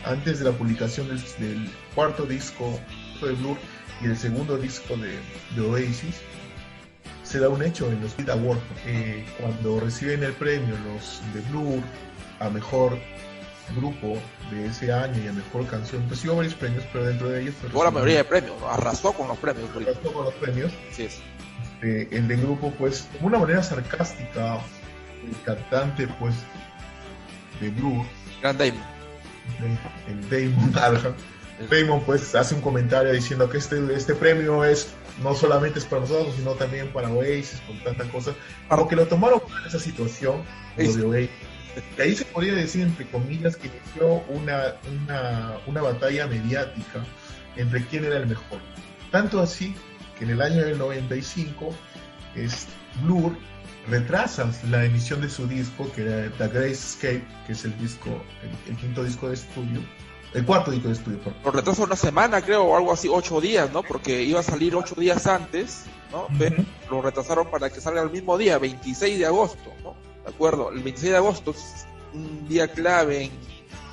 antes de la publicación del cuarto disco de Blur y el segundo disco de Oasis, se da un hecho en los Brit Awards, cuando reciben el premio los de Blur a mejor grupo de ese año y a mejor canción. Pues hubo varios premios, pero dentro de ellos tuvo la mayoría de premios, ¿no? Arrasó con los premios. Arrasó con los premios. Sí es. El de grupo, pues, de una manera sarcástica, el cantante, pues, de Blur, Gran Damon. el Damon Albarn. Damon, pues, hace un comentario diciendo que este premio no solamente es para nosotros, sino también para Oasis, con tantas cosas. Aunque lo tomaron por esa situación, lo de Oasis. Y ahí se podría decir, entre comillas, que inició una batalla mediática entre quién era el mejor. Tanto así que en el año del 95, Blur retrasa la emisión de su disco, que era The Great Escape, que es el quinto disco de estudio, el cuarto disco de estudio. Lo retrasó una semana, creo, o algo así, 8 días, ¿no? Porque iba a salir 8 días antes, ¿no? Uh-huh. Lo retrasaron para que salga el mismo día, 26 de agosto, ¿no? ¿De acuerdo? El 26 de agosto es un día clave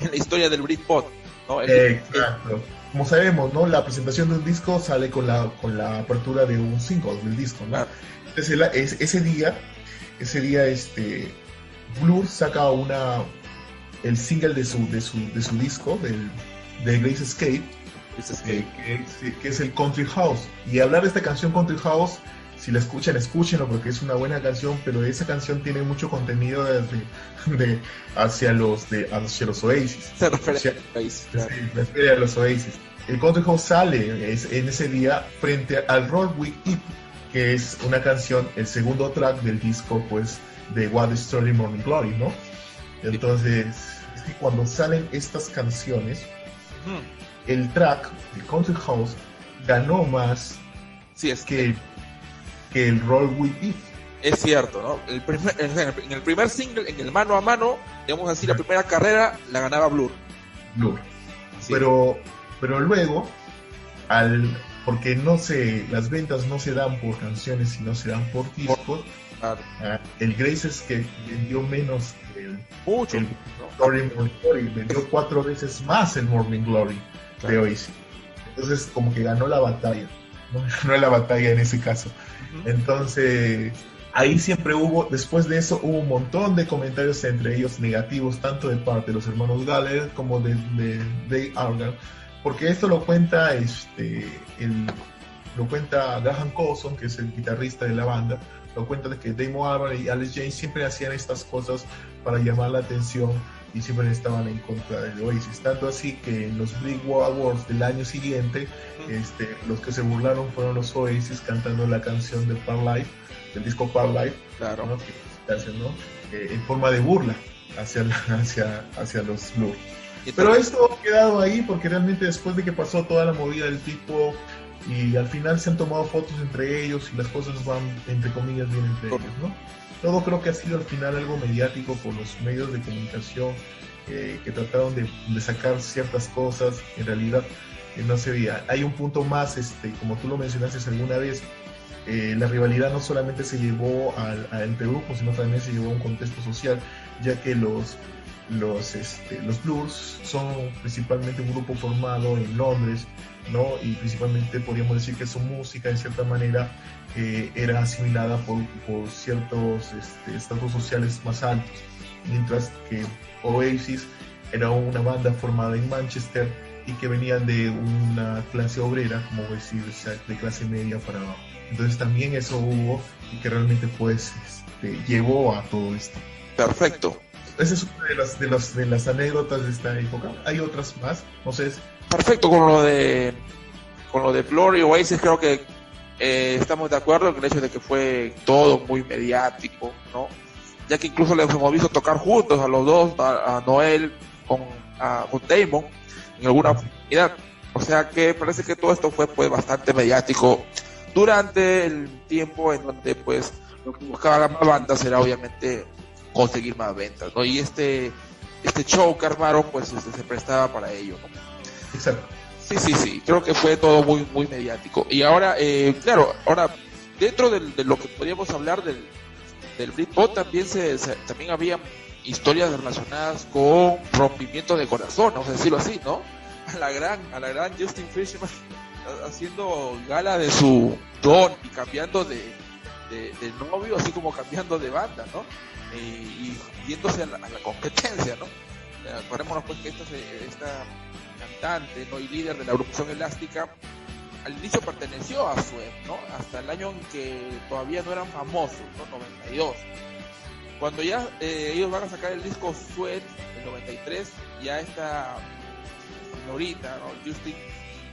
en la historia del Britpop, ¿no? Exacto. Como sabemos, ¿no? La presentación de un disco sale con la apertura de un single del disco, ¿no? Claro. Entonces ese día Blur saca el single de su disco, de Great Escape, que es el Country House. Y hablar de esta canción Country House, si la escúchenlo porque es una buena canción, pero esa canción tiene mucho contenido hacia los Oasis. Se refiere a Oasis, claro. Sí, se refiere a los Oasis. El Country House sale en ese día frente al Roll With It, que es una canción, el segundo track del disco, pues, de What Story Morning Glory, ¿no? Entonces, es que cuando salen estas canciones, el track de Country House ganó más que el Roll With It. Es cierto, ¿no? En el primer single, en el mano a mano, digamos así, la primera carrera la ganaba Blur. Sí. Pero luego, porque las ventas no se dan por canciones, sino se dan por discos. Claro. El Grace es que vendió menos mucho, el Morning Glory, vendió 4 veces más el Morning Glory, claro, de Oasis. Entonces como que ganó la batalla, ¿no? Ganó la batalla en ese caso. Entonces ahí siempre después de eso hubo un montón de comentarios, entre ellos negativos, tanto de parte de los hermanos Gallagher como de Dave Argan, porque esto lo cuenta Graham Coulson, que es el guitarrista de la banda. Lo cuenta de que Damon Albarn y Alex James siempre hacían estas cosas para llamar la atención y siempre estaban en contra de Oasis. Tanto así que en los Britpop Awards del año siguiente, los que se burlaron fueron los Oasis cantando la canción de Parlife, del disco Parlife, claro, ¿no? En forma de burla hacia los Blur. Pero esto ha quedado ahí porque realmente después de que pasó toda la movida del tipo, y al final se han tomado fotos entre ellos y las cosas van, entre comillas, bien entre ellos, ¿no? todo creo que ha sido al final algo mediático por los medios de comunicación que trataron de sacar ciertas cosas que en realidad no se veía. Hay un punto más, como tú lo mencionaste alguna vez, la rivalidad no solamente se llevó al Perú, sino también se llevó a un contexto social, ya que los Blurs son principalmente un grupo formado en Londres, ¿no? Y principalmente podríamos decir que su música en cierta manera era asimilada por ciertos estatus sociales más altos, mientras que Oasis era una banda formada en Manchester y que venían de una clase obrera, como decir, de clase media para abajo. Entonces también eso hubo y que realmente pues llevó a todo esto. Perfecto. Esa es una de las anécdotas de esta época. Hay otras más, no sé. Perfecto, con lo de Blur y Oasis creo que estamos de acuerdo en el hecho de que fue todo muy mediático, ¿no? Ya que incluso les hemos visto tocar juntos a los dos, a Noel con Damon en alguna oportunidad. O sea que parece que todo esto fue pues bastante mediático durante el tiempo en donde pues lo que buscaban las bandas era obviamente conseguir más ventas, ¿no? Y este show que armaron pues se prestaba para ello, ¿no? Exacto. Sí, creo que fue todo muy muy mediático. Y ahora, claro, ahora dentro de lo que podríamos hablar del Britpop también también había historias relacionadas con rompimiento de corazón, vamos a decirlo así, ¿no? A la gran Justin Frischman haciendo gala de su don y cambiando de novio, así como cambiando de banda, ¿no? Y yéndose a la competencia, ¿no? Acordémonos pues que esta cantante, ¿no? Y líder de la agrupación Elástica al inicio perteneció a Sweat, ¿no? Hasta el año en que todavía no eran famosos, ¿no? 92. Cuando ya ellos van a sacar el disco Sweat en 93, ya esta señorita, ¿no? Justin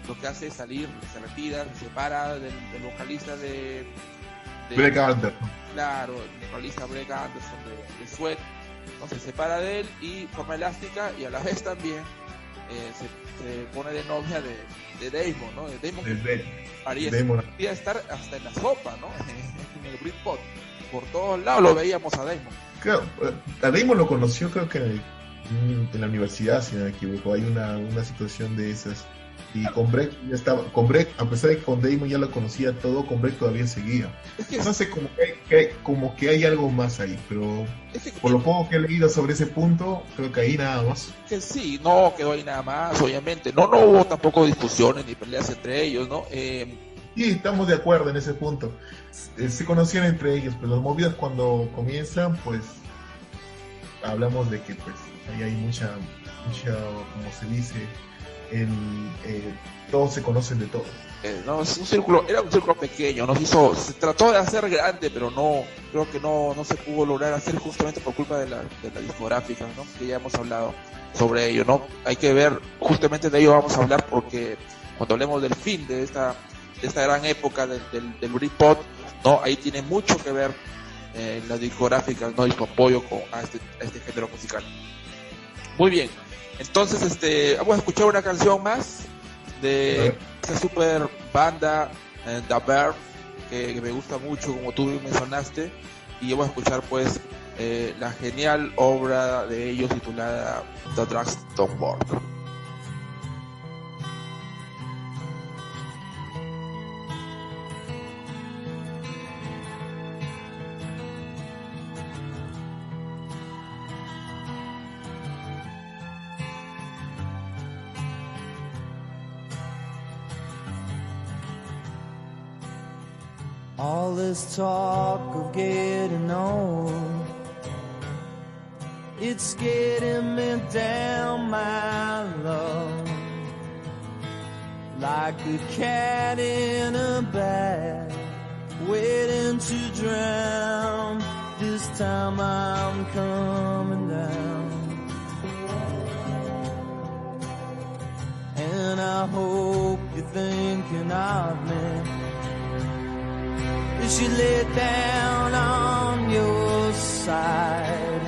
lo que hace es salir, se retira, se separa del vocalista de Greg Anderson. Claro, el vocalista Greg Anderson de Sweat, ¿no? Se separa de él y forma Elástica, y a la vez también se pone de novia de Damon, ¿no? De Damon, parecía estar hasta en la sopa, ¿no? En el Britpop. Por todos lados lo veíamos a Damon. Claro, a Damon lo conoció creo que en la universidad, si no me equivoco. Hay una situación de esas. Y con Breck ya estaba, a pesar de que con Damon ya lo conocía todo, con Breck todavía seguía. Es que no sé, como que hay algo más ahí, pero por lo poco que he leído sobre ese punto, creo que ahí nada más. Que sí, no quedó ahí nada más, obviamente. No hubo tampoco discusiones ni peleas entre ellos, ¿no? Sí, estamos de acuerdo en ese punto. Se conocían entre ellos, pero las movidas cuando comienzan, pues hablamos de que pues ahí hay mucha, como se dice, todos se conocen de todo. No, es era un círculo pequeño, se trató de hacer grande, pero creo que no se pudo lograr hacer justamente por culpa de la discográfica, ¿no? Que ya hemos hablado sobre ello, ¿no? Hay que ver, justamente de ello vamos a hablar, porque cuando hablemos del fin de esta gran época del Britpop, ¿no? Ahí tiene mucho que ver las discográficas, ¿no? Y su apoyo a este género musical. Muy bien, entonces vamos a escuchar una canción más de esta super banda The Verve, que me gusta mucho, como tú mencionaste, y vamos a escuchar pues la genial obra de ellos titulada The Drugs Don't Work. All this talk of getting old, it's getting me down, my love, like a cat in a bag, waiting to drown. This time I'm coming down, and I hope you're thinking of me as you lay down on your side.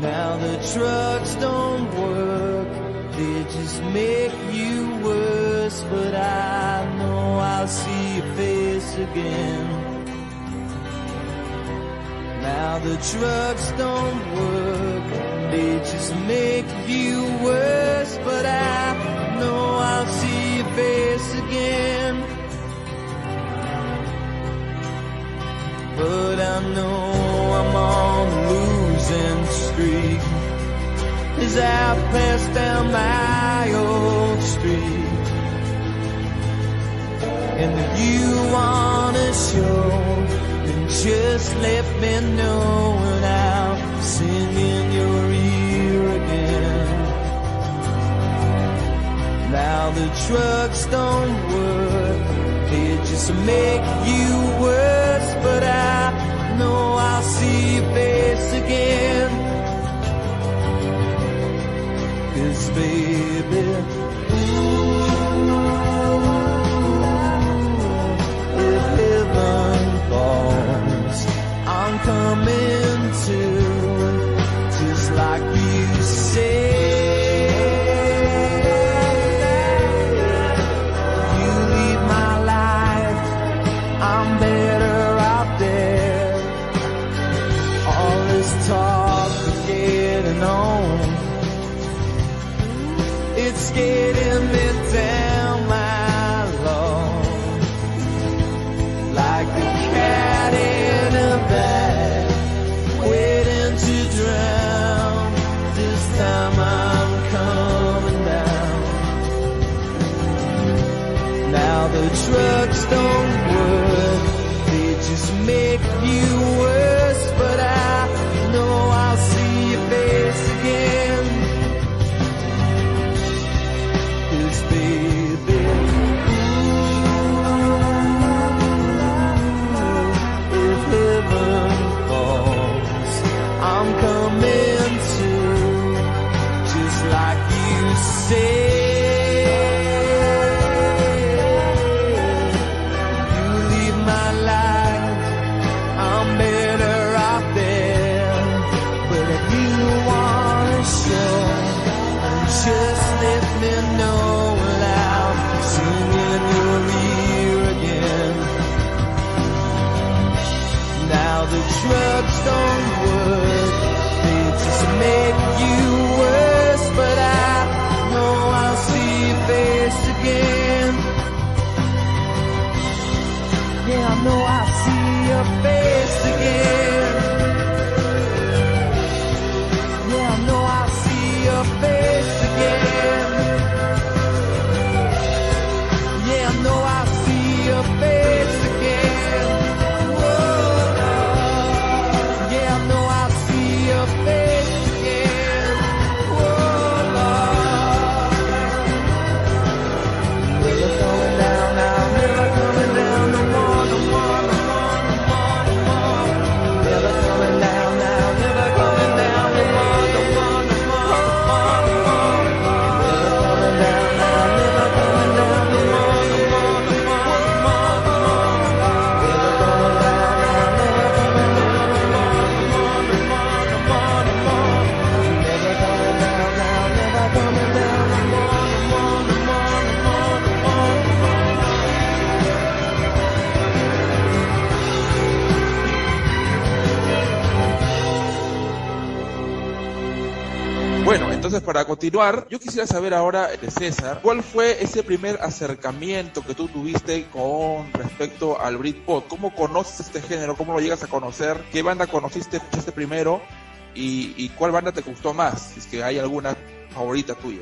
Now the drugs don't work, they just make you worse, but I know I'll see your face again. Now the drugs don't work, they just make you worse. But I know I'll see your face again. But I know I'm on a losing streak as I pass down my old street. And if you wanna show, then just let me know, and I'll sing in your ear again. Now the drugs don't work, they just make you worse. But I know I'll see your face again. 'Cause baby, if heaven falls, I'm coming to, just like you say. You leave my life, I'm better out there. All this talk of getting on, it's getting me down my lawn, like a cat in a bag, waiting to drown. This time I'm coming down. Now the drugs don't work, they just make you worse. But I know I'll see your face again. 'Cause baby, if heaven falls, I'm coming to, just like you say. You leave my life, I'm better out there. But if you wanna show, just let me know, and I'll sing in your ear again. Now the drugs don't work, they just make you worse. But I know I'll see your face again. Yeah, I know I'll see your face again. Yeah, I know I'll see your face again. Yeah, I know I'll see your face again. Whoa. Yeah, I know I'll see your face again. Whoa. Never coming down now, never coming down no more, no more, no more, no more, no more. Never coming down now, never coming down no more, no more, no more, no more, no more. Never coming down now, never coming down no more, no more, no more, no more, no more. Never coming down now, never coming down no more, no more, no more, no more, no more. Never coming down now, never coming down no more, no more, no more, no more, no more, no more. Bueno, entonces para continuar, yo quisiera saber ahora de César, ¿cuál fue ese primer acercamiento que tú tuviste con respecto al Britpop? ¿Cómo conoces este género? ¿Cómo lo llegas a conocer? ¿Qué banda conociste, escuchaste primero? ¿Y cuál banda te gustó más? Si es que hay alguna favorita tuya.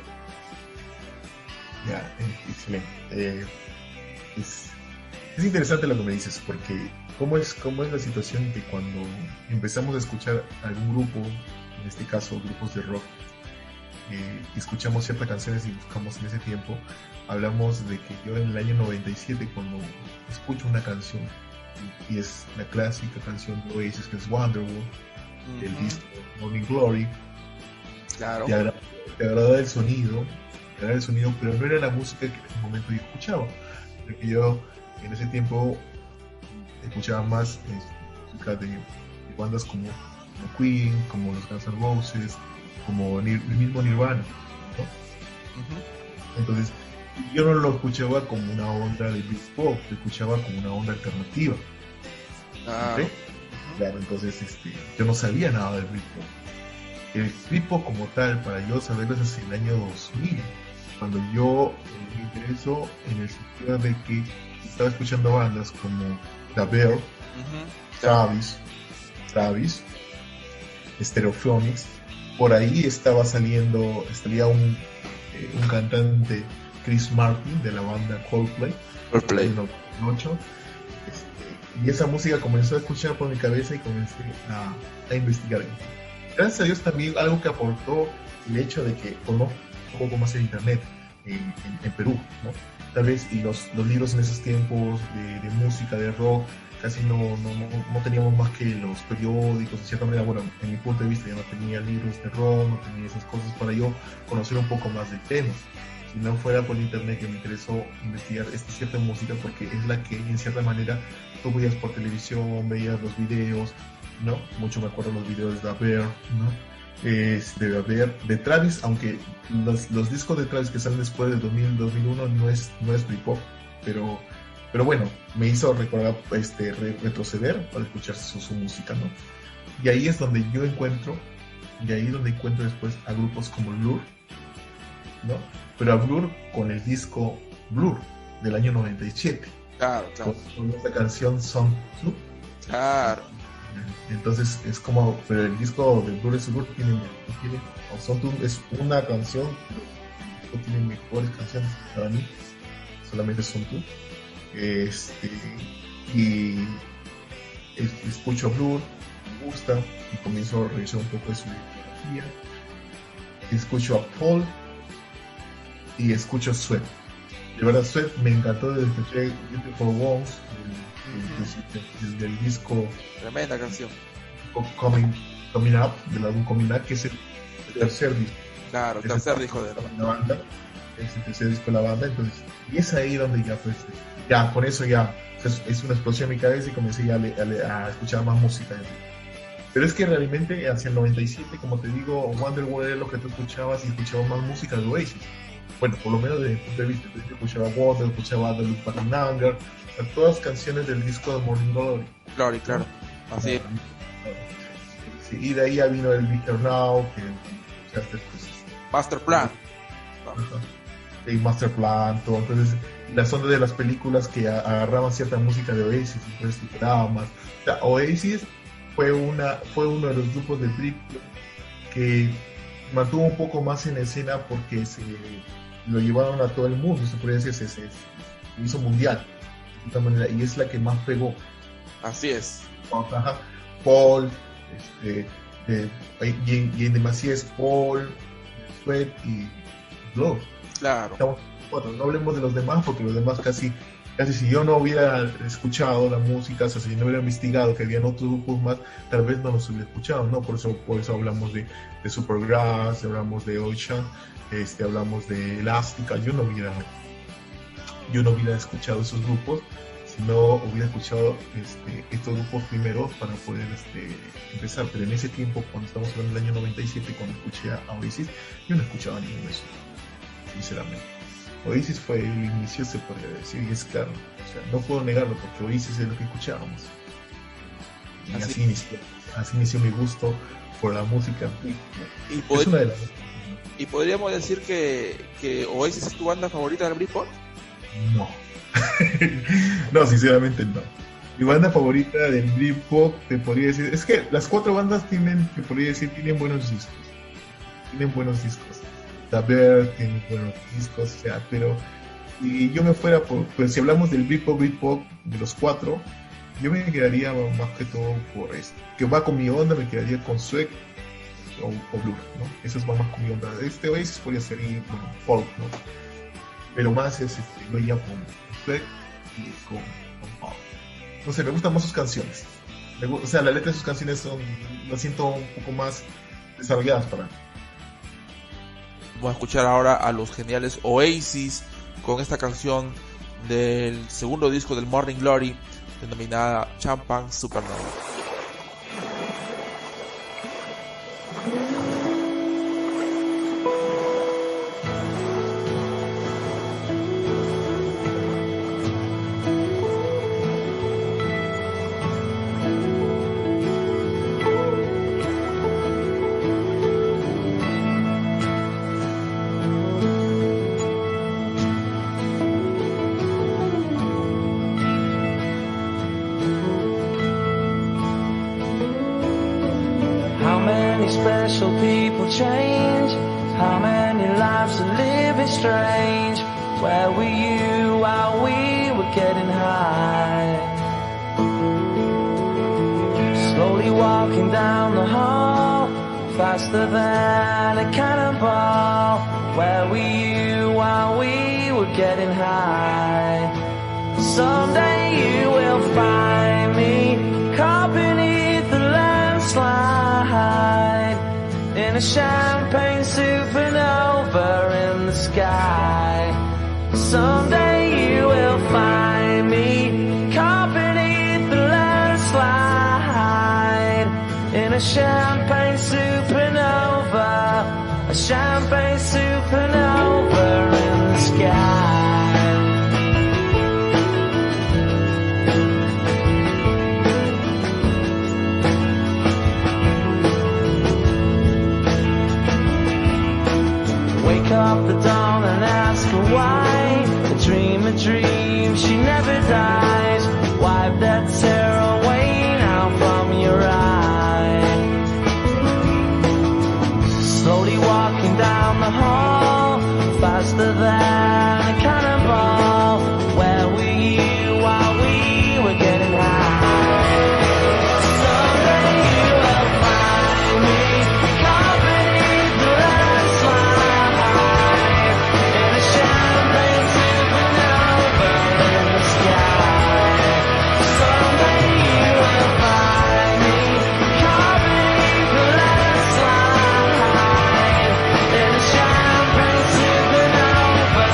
Ya, excelente. Es interesante lo que me dices, porque cómo es la situación que cuando empezamos a escuchar algún grupo, en este caso grupos de rock, escuchamos ciertas canciones y buscamos en ese tiempo. Hablamos de que yo en el año 97, cuando escucho una canción, y es la clásica canción de Oasis, que es Wonderwall, del disco Morning Glory, Claro. te agrada el sonido, pero no era la música que en ese momento yo escuchaba, porque yo en ese tiempo escuchaba más música de bandas como Queen, como los Guns N' Roses, como el mismo Nirvana, ¿no? Entonces yo no lo escuchaba como una onda de Britpop, lo escuchaba como una onda alternativa. Ah, ¿Okay? Claro, entonces yo no sabía nada del Britpop. El Britpop como tal, para yo saberlo, es hacia el año 2000, cuando yo me interesó en el sentido de que estaba escuchando bandas como The Bear, Ujú. Travis, Stereophonics. Por ahí estaría un cantante, Chris Martin, de la banda Coldplay, Coldplay. en el 98. Y esa música comenzó a escuchar por mi cabeza y comencé a investigar. Gracias a Dios también algo que aportó el hecho de que conozco un poco más el internet en Perú, ¿no? Tal vez, y los libros en esos tiempos de música, de rock, casi no teníamos más que los periódicos, de cierta manera. Bueno, en mi punto de vista, ya no tenía libros de rock, no tenía esas cosas para yo conocer un poco más del tema. Si no fuera por internet, que me interesó investigar esta cierta música, porque es la que en cierta manera tú veías por televisión, veías los videos, ¿no? Mucho me acuerdo los videos de The Bear, ¿no? De Travis, aunque los discos de Travis que salen después del 2000-2001 no es Britpop, pero bueno, me hizo recordar, retroceder para escuchar su música, ¿no? Y ahí es donde yo encuentro después a grupos como Blur, ¿no? Pero a Blur con el disco Blur del año 97, Claro. con esta canción Song 2. Claro. Entonces es como, pero el disco de Blur es Blur tiene Song 2 es una canción, pero tiene mejores canciones para mí, solamente Song 2. Y escucho Blur, me gusta, y comienzo a revisar un poco de su biografía. Escucho a Paul y escucho Sweat. De verdad, Sweat me encantó desde que escuché Beautiful Wounds, del disco Tremenda canción. Coming Up, del álbum Coming Up, que es el tercer disco. Claro, el tercer disco de la banda. Es el tercer disco de la banda, entonces, y es ahí donde ya con eso ya es una explosión en mi cabeza y comencé ya a escuchar más música. Pero es que realmente hacia el 97, como te digo, Wonderwall era lo que tú escuchabas y escuchabas más música de Oasis. Bueno, por lo menos desde mi punto de vista, yo escuchaba Water, escuchaba The Look Back in Anger, todas canciones del disco de Morning Glory. Glory, claro. Así es. Sí, y de ahí ya vino el Bitter Now, que escuchaste, pues, Master Plan. y Master Plan, todo. Entonces, las ondas de las películas que agarraban cierta música de Oasis, entonces más. O sea, Oasis fue uno de los grupos de Britpop que mantuvo un poco más en escena porque lo llevaron a todo el mundo, se podría decir, se hizo mundial de esta manera, y es la que más pegó. Así es. Paul, y en demasía es Paul, Sweat y Blur. Claro. Estamos cuatro. No hablemos de los demás, porque los demás casi si yo no hubiera escuchado la música, o sea, si no hubiera investigado que habían otros grupos más, tal vez no los hubiera escuchado, ¿no? Por eso hablamos de Supergrass, hablamos de Ocean, hablamos de Elástica. Yo no hubiera escuchado esos grupos, sino hubiera escuchado estos grupos primero para poder empezar. Pero en ese tiempo, cuando estamos hablando del año 97, cuando escuché a Oasis, yo no escuchaba ninguno de esos, sinceramente. Oasis fue el inicio, se podría decir, y es claro, o sea, no puedo negarlo, porque Oasis es lo que escuchábamos. Y así inició mi gusto por la música. Es una de las... ¿Y podríamos decir que Oasis es tu banda favorita del Britpop? No. No, sinceramente no. Mi banda favorita del Britpop, te podría decir, es que las cuatro bandas tienen buenos discos. Tienen buenos discos. The Bear tiene buenos discos, o sea, pero si yo me fuera pues si hablamos del Britpop de los cuatro, yo me quedaría más que todo por que va con mi onda, me quedaría con Sweat o Blur, ¿no? Esos van más con mi onda. Oasis podría ser folk, ¿no? Pero más yo iría con Sweat y con folk. No sé, me gustan más sus canciones. O sea, la letra de sus canciones las siento un poco más desarrolladas para mí. Vamos a escuchar ahora a los geniales Oasis con esta canción del segundo disco del Morning Glory, denominada Champagne Supernova. special people change? How many lives are living strange? Where were you while we were getting high? Slowly walking down the hall, faster than a cannonball. Where were you while we were getting high? Someday you will find me caught beneath the landslide, in a champagne supernova in the sky. Someday you will find me caught beneath the landslide, in a champagne supernova, a champagne supernova in the sky. Wake up the dawn and ask her why. A dream, she never dies. Wipe that tear away now from your eye. Slowly walking down the hall, faster than a cannonball. Where were you while we were getting high? Someday you will find me caught beneath the landslide, in a champagne supernova in the sky. Someday you will find me caught beneath the landslide, in a champagne supernova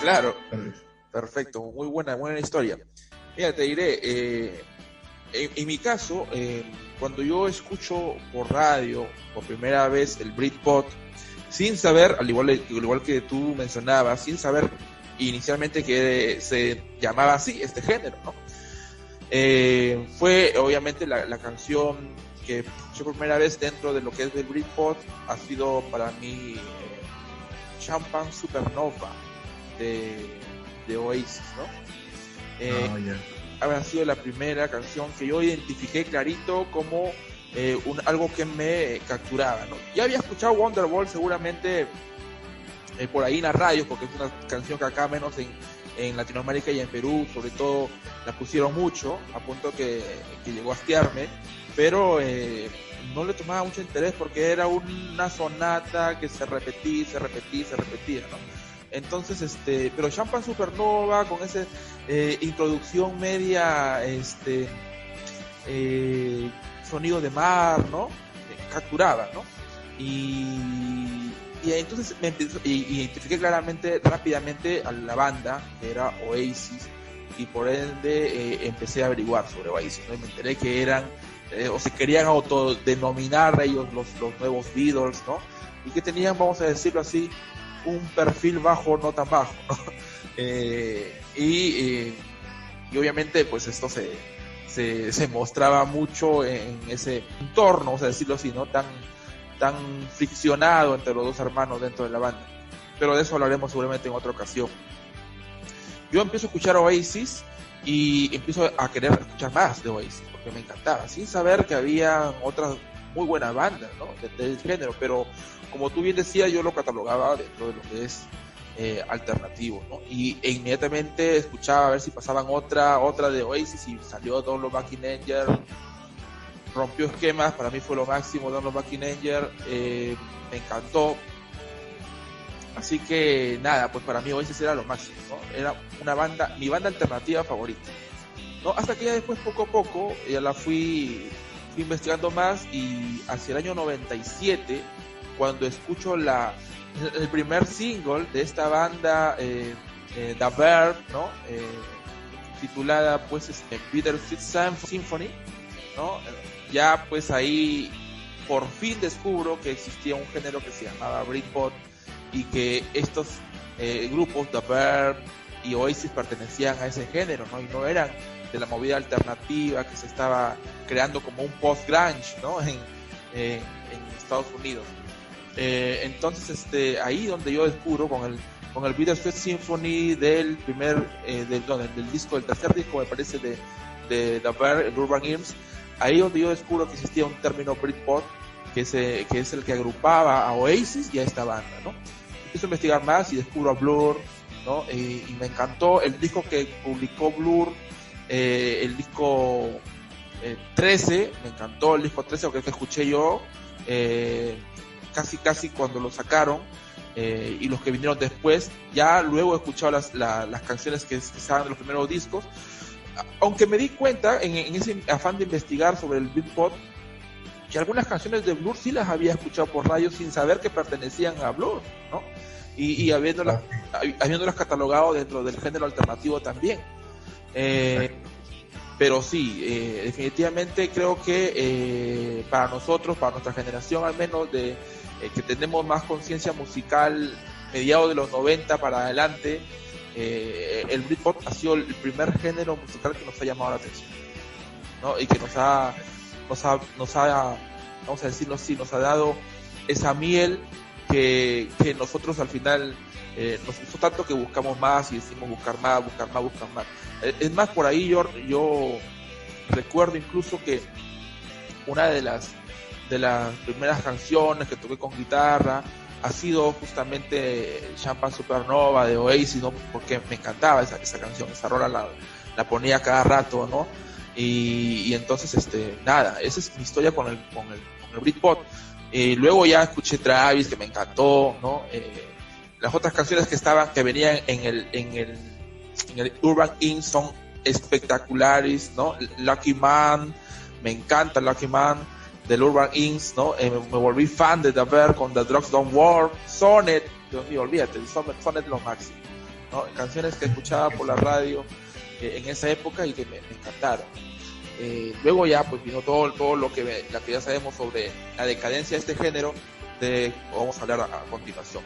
Claro, perfecto, muy buena historia. Mira, te diré, en mi caso, cuando yo escucho por radio por primera vez el Britpop, sin saber, al igual que tú mencionabas, sin saber inicialmente que se llamaba así este género, ¿no? Fue obviamente la canción que escuché por primera vez dentro de lo que es el Britpop, ha sido para mí Champagne Supernova de Oasis, ¿no? Habrá sido la primera canción que yo identifiqué clarito como algo que me capturaba, ¿no? Ya había escuchado Wonderwall seguramente por ahí en las radios, porque es una canción que acá menos en Latinoamérica y en Perú sobre todo la pusieron mucho, a punto que llegó a hastiarme, pero no le tomaba mucho interés porque era una sonata que se repetía, ¿no? Entonces, pero Champagne Supernova con esa introducción media, sonido de mar, ¿no? Capturaba, ¿no? Y entonces me identifiqué rápidamente a la banda, que era Oasis, y por ende empecé a averiguar sobre Oasis, ¿no? Y me enteré que eran, o se querían autodenominar ellos los nuevos Beatles, ¿no? Y que tenían, vamos a decirlo así, un perfil bajo, no tan bajo, ¿no? Y obviamente pues esto se mostraba mucho en ese entorno, vamos a decirlo así, ¿no? Tan friccionado entre los dos hermanos dentro de la banda, pero de eso hablaremos seguramente en otra ocasión. Yo empiezo a escuchar Oasis y empiezo a querer escuchar más de Oasis porque me encantaba, sin saber que había otras muy buenas bandas, ¿no? del género, pero como tú bien decías, yo lo catalogaba dentro de lo que es alternativo, ¿no? E inmediatamente escuchaba a ver si pasaban otra de Oasis y salió Don't Look Back in Anger, rompió esquemas, para mí fue lo máximo Don't Look Back in Anger, me encantó, así que nada, pues para mí Oasis era lo máximo, ¿no? Era mi banda alternativa favorita, ¿no? Hasta que ya después poco a poco ya la fui investigando más, y hacia el año 97 cuando escucho el primer single de esta banda, The Verb, ¿no? Titulada pues Bittersweet Symphony, ¿no? Ya pues ahí por fin descubro que existía un género que se llamaba Britpop y que estos grupos, The Verb y Oasis, pertenecían a ese género, ¿no? Y no eran de la movida alternativa que se estaba creando como un post-grunge, ¿no? En Estados Unidos. Entonces ahí donde yo descubro con el Bittersweet Symphony del disco, del tercer disco me parece de The Verb, el Urban Hymns, ahí donde yo descubro que existía un término Britpop que es el que agrupaba a Oasis y a esta banda, ¿no? Empiezo a investigar más y descubro a Blur, ¿no? Y me encantó el disco que publicó Blur, el disco 13, me encantó el disco 13, porque que escuché yo casi cuando lo sacaron, y los que vinieron después. Ya luego he escuchado las canciones que estaban de los primeros discos, aunque me di cuenta en ese afán de investigar sobre el Britpop que algunas canciones de Blur sí las había escuchado por radio sin saber que pertenecían a Blur, ¿no? Y habiéndolas catalogado dentro del género alternativo también. Pero sí, definitivamente creo que para nosotros, para nuestra generación al menos, que tenemos más conciencia musical mediados de los 90 para adelante, el Britpop ha sido el primer género musical que nos ha llamado la atención, ¿no? Y que nos ha, vamos a decirlo así, nos ha dado esa miel que nosotros al final nos gustó tanto que buscamos más y decimos buscar más. Es más, por ahí yo recuerdo incluso que una de las primeras canciones que toqué con guitarra ha sido justamente Champagne Supernova de Oasis, ¿no? Porque me encantaba esa canción, esa rola la ponía cada rato, ¿no? Y entonces nada, esa es mi historia con el Britpop. Luego ya escuché Travis, que me encantó, ¿no? Las otras canciones que venían en el Urban Hymns son espectaculares, ¿no? Lucky Man, me encanta Lucky Man. del Urban Inns, ¿no? Me volví fan de The Verve con The Drugs Don't Work, Sonnet, Dios mío, olvídate, el Sonnet lo máximo, ¿no? Canciones que escuchaba por la radio en esa época y que me encantaron. Luego ya pues vino todo lo que ya sabemos sobre la decadencia de este género, vamos a hablar a continuación.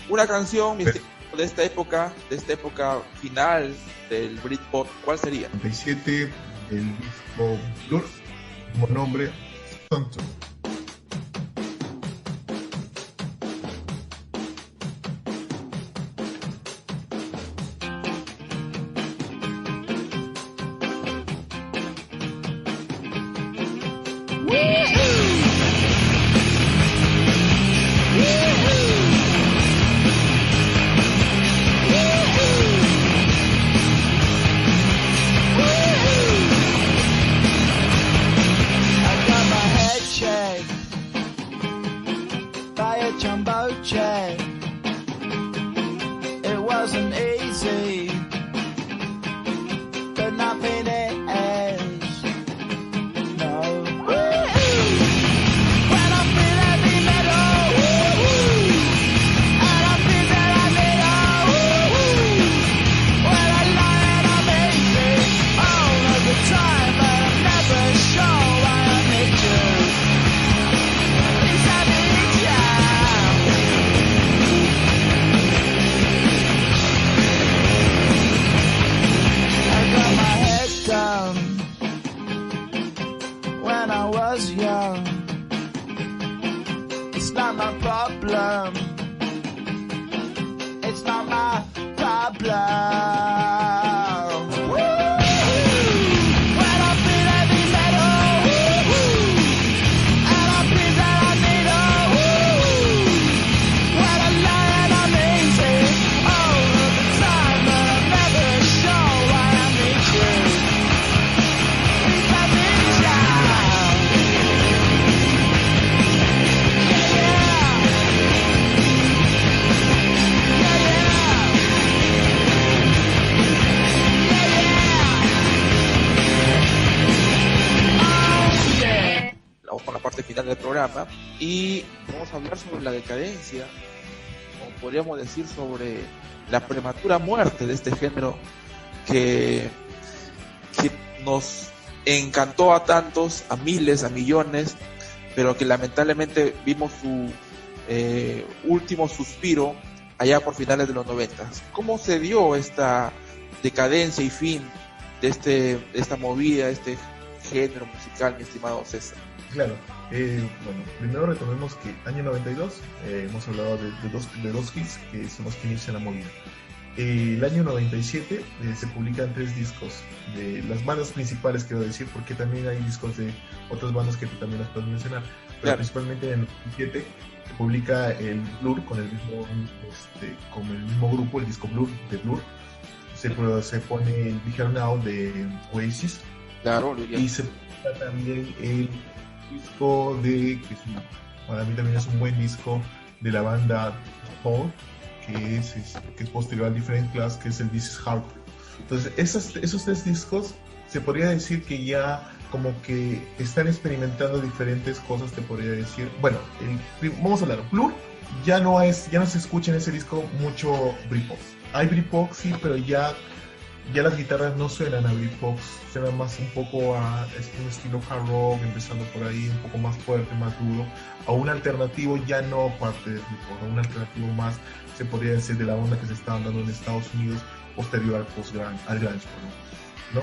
Una canción de esta época final del Britpop, ¿cuál sería? 97, el disco Blur, como nombre, Tonto. Y vamos a hablar sobre la decadencia, o podríamos decir sobre la prematura muerte de este género que nos encantó a tantos, a miles, a millones, pero que lamentablemente vimos su último suspiro allá por finales de los 90. ¿Cómo se dio esta decadencia y fin de esta movida, este género musical, mi estimado César? Claro. Bueno, primero retomemos que año 92, hemos hablado de dos hits que son los que inician la movida. El año 97 se publican 3 discos de las bandas principales, quiero decir, porque también hay discos de otras bandas que tú también las puedes mencionar, pero claro, principalmente en el 97 se publica el Blur con el mismo grupo, el disco Blur de Blur. Se pone el Be Here Now de Oasis, claro, y se publica también el disco para mí también es un buen disco de la banda Paul, que es posterior al Different Class, que es el This Is Hard. Entonces esos 3 discos se podría decir que ya como que están experimentando diferentes cosas, te podría decir. Bueno, vamos a hablar, Blur ya no se escucha en ese disco mucho Britpop. Hay Britpop, sí, pero ya las guitarras no suenan a Britpop, suenan más un poco a un estilo hard rock, empezando por ahí, un poco más fuerte, más duro, a un alternativo ya no parte de Britpop, a un alternativo más, se podría decir, de la onda que se estaba dando en Estados Unidos posterior al grunge, ¿no?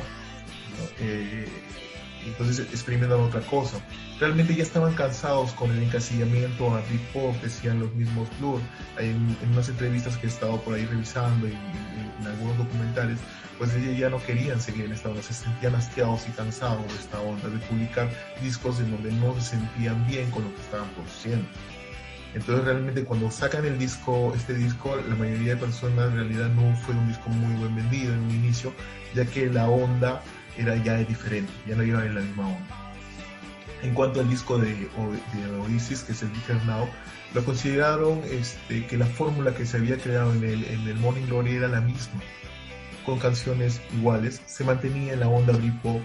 Entonces experimentan otra cosa. Realmente ya estaban cansados con el encasillamiento a Britpop, decían los mismos Blur. En unas entrevistas que he estado por ahí revisando y en algunos documentales, pues ellos ya no querían seguir en esta onda, se sentían hastiados y cansados de esta onda, de publicar discos en donde no se sentían bien con lo que estaban produciendo. Entonces realmente cuando sacan este disco, la mayoría de personas en realidad no fue un disco muy buen vendido en un inicio, ya que la onda era ya diferente, ya no iba en la misma onda. En cuanto al disco de Oasis, que es el Be Here Now, lo consideraron que la fórmula que se había creado en el Morning Glory era la misma, con canciones iguales, se mantenía en la onda Britpop,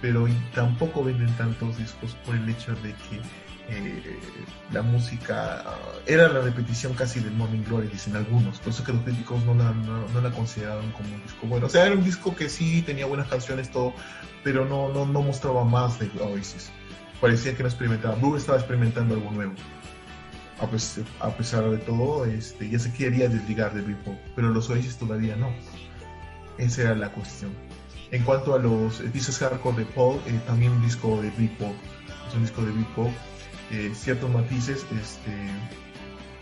pero tampoco venden tantos discos por el hecho de que la música era la repetición casi del Morning Glory, dicen algunos, por eso que los críticos no la consideraban como un disco bueno. O sea, era un disco que sí tenía buenas canciones, todo, pero no mostraba más de Oasis. Parecía que no experimentaba. Blur estaba experimentando algo nuevo. A pesar de todo, ya se quería desligar de Britpop, pero los Oasis todavía no. Esa era la cuestión. En cuanto a los discos hardcore de Paul, también un disco de Britpop. Es un disco de Britpop. Ciertos matices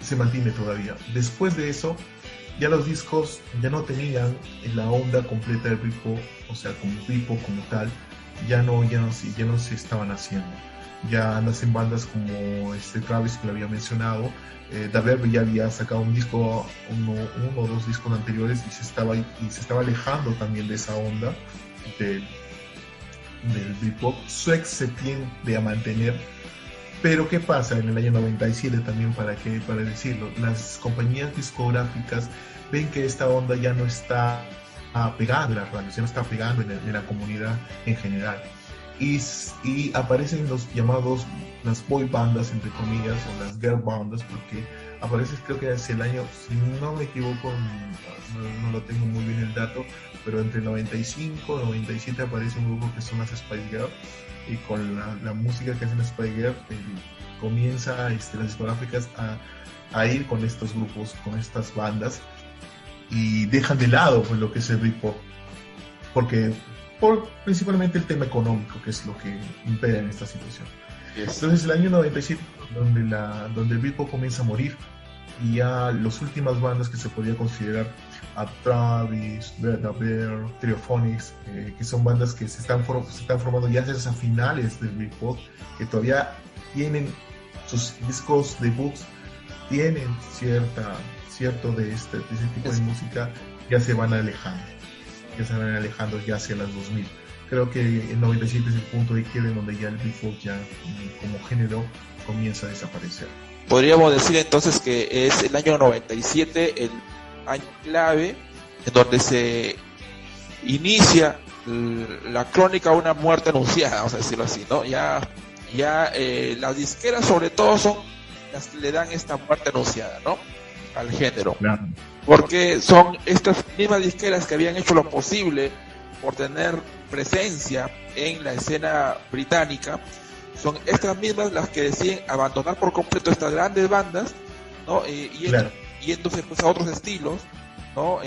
se mantiene todavía. Después de eso, ya los discos ya no tenían la onda completa de Britpop, o sea, como Britpop como tal, ya no se estaban haciendo. Ya nacen bandas como Travis, que lo había mencionado. Da Verbe ya había sacado un disco, uno o dos discos anteriores, y se estaba alejando también de esa onda del Britpop. Swex se tiende a mantener. Pero ¿qué pasa en el año 97 también, para decirlo? Las compañías discográficas ven que esta onda ya no está pegando en las radios, ya no está pegando en la comunidad en general. Y aparecen los llamados, las boy bandas, entre comillas, o las girl bandas, porque aparece, creo que es el año, si no me equivoco, no lo tengo muy bien el dato, pero entre 95 y 97 aparece un grupo que son las Spice Girls. Y con la música que hacen las Spice Girls, comienza las discográficas a ir con estos grupos, con estas bandas, y dejan de lado pues lo que es el Britpop, porque principalmente el tema económico, que es lo que impera en esta situación. Entonces el año 97, donde el Britpop comienza a morir, y ya las últimas bandas que se podía considerar a Travis, Da Bear, Stereophonics, que son bandas que se están formando ya desde a finales del Britpop, que todavía tienen sus discos debuts, tienen cierto de ese tipo de música, ya se van alejando ya hacia las 2000. Creo que el 97 es el punto de quiebre donde ya el Britpop ya como género comienza a desaparecer. Podríamos decir entonces que es el año 97 el año clave en donde se inicia la crónica de una muerte anunciada, vamos a decirlo así, ¿no? Ya las disqueras sobre todo son las que le dan esta muerte anunciada, ¿no? Al género. Claro. Porque son estas mismas disqueras que habían hecho lo posible por tener presencia en la escena británica, son estas mismas las que deciden abandonar por completo estas grandes bandas, ¿no? Yéndose pues a otros estilos, ¿no?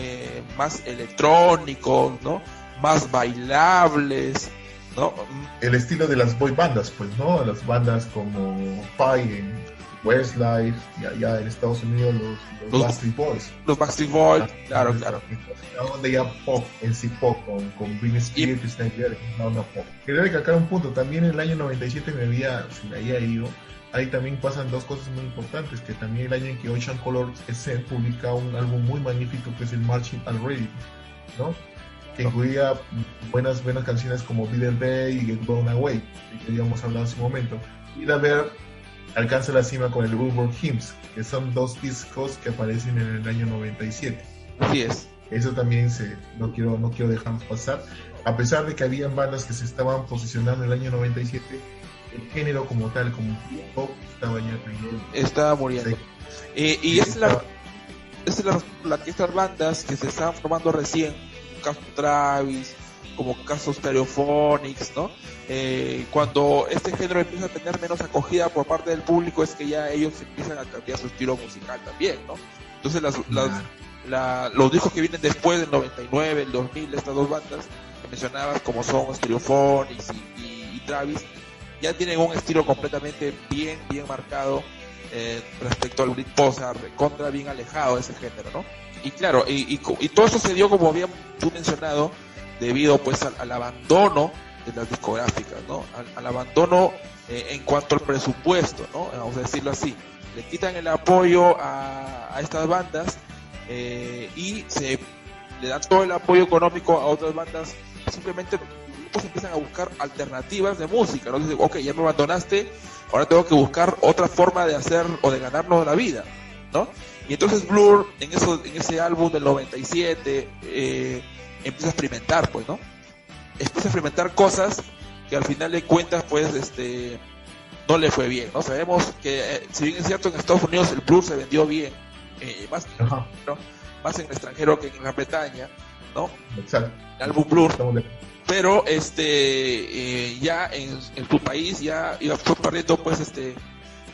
Más electrónicos, ¿no? Más bailables, ¿no? El estilo de las boy bandas, pues, ¿no? Las bandas como Pie en Westlife, y allá en Estados Unidos los Backstreet Boys. Los Backstreet Boys, claro. Donde ya pop, en sí pop, con Britney Spears, Christina Aguilera, no pop. Quería recalcar un punto, también en el año 97 se me había ido. Ahí también pasan dos cosas muy importantes, que también el año en que Ocean Color SM publica un álbum muy magnífico, que es el Marching Already, ¿no? Que incluía buenas canciones como Bitter Day y Get Blown Away, que habíamos hablado hace un momento. Y la ver alcanza la cima con el Billboard Hymns, que son dos discos que aparecen en el año 97. Así es. Eso también no quiero dejarnos pasar. A pesar de que habían bandas que se estaban posicionando en el año 97, el género como tal, como pop, estaba ya cayendo. Estaba muriendo. Sí. Y es estas bandas que se estaban formando recién, como caso Travis, como caso Stereophonics, ¿no? Cuando este género empieza a tener menos acogida por parte del público, es que ya ellos empiezan a cambiar su estilo musical también, ¿no? Entonces los discos que vienen después del 99, el 2000, estas dos bandas que mencionabas, como son Stereophonics y Travis, ya tienen un estilo completamente bien marcado respecto al Britpop, o sea, recontra bien alejado de ese género, ¿no? Y claro, y todo eso se dio, como habías tú mencionado, debido pues al abandono de las discográficas, ¿no? Al abandono en cuanto al presupuesto, ¿no? Vamos a decirlo así. Le quitan el apoyo a estas bandas y le dan todo el apoyo económico a otras bandas. Simplemente los grupos empiezan a buscar alternativas de música, ¿no? Dicen, ok, ya me abandonaste, ahora tengo que buscar otra forma de hacer o de ganarnos la vida, ¿no? Y entonces Blur, en ese álbum del 97, empieza a experimentar, pues, ¿no? Empieza a experimentar cosas que al final de cuentas pues no le fue bien, ¿no? Sabemos que si bien es cierto en Estados Unidos el blues se vendió bien, más, Ajá. ¿no? Más en el extranjero que en Gran Bretaña, ¿no? Exacto. El álbum Blur, Estamos de- pero ya en tu país ya fue perdiendo pues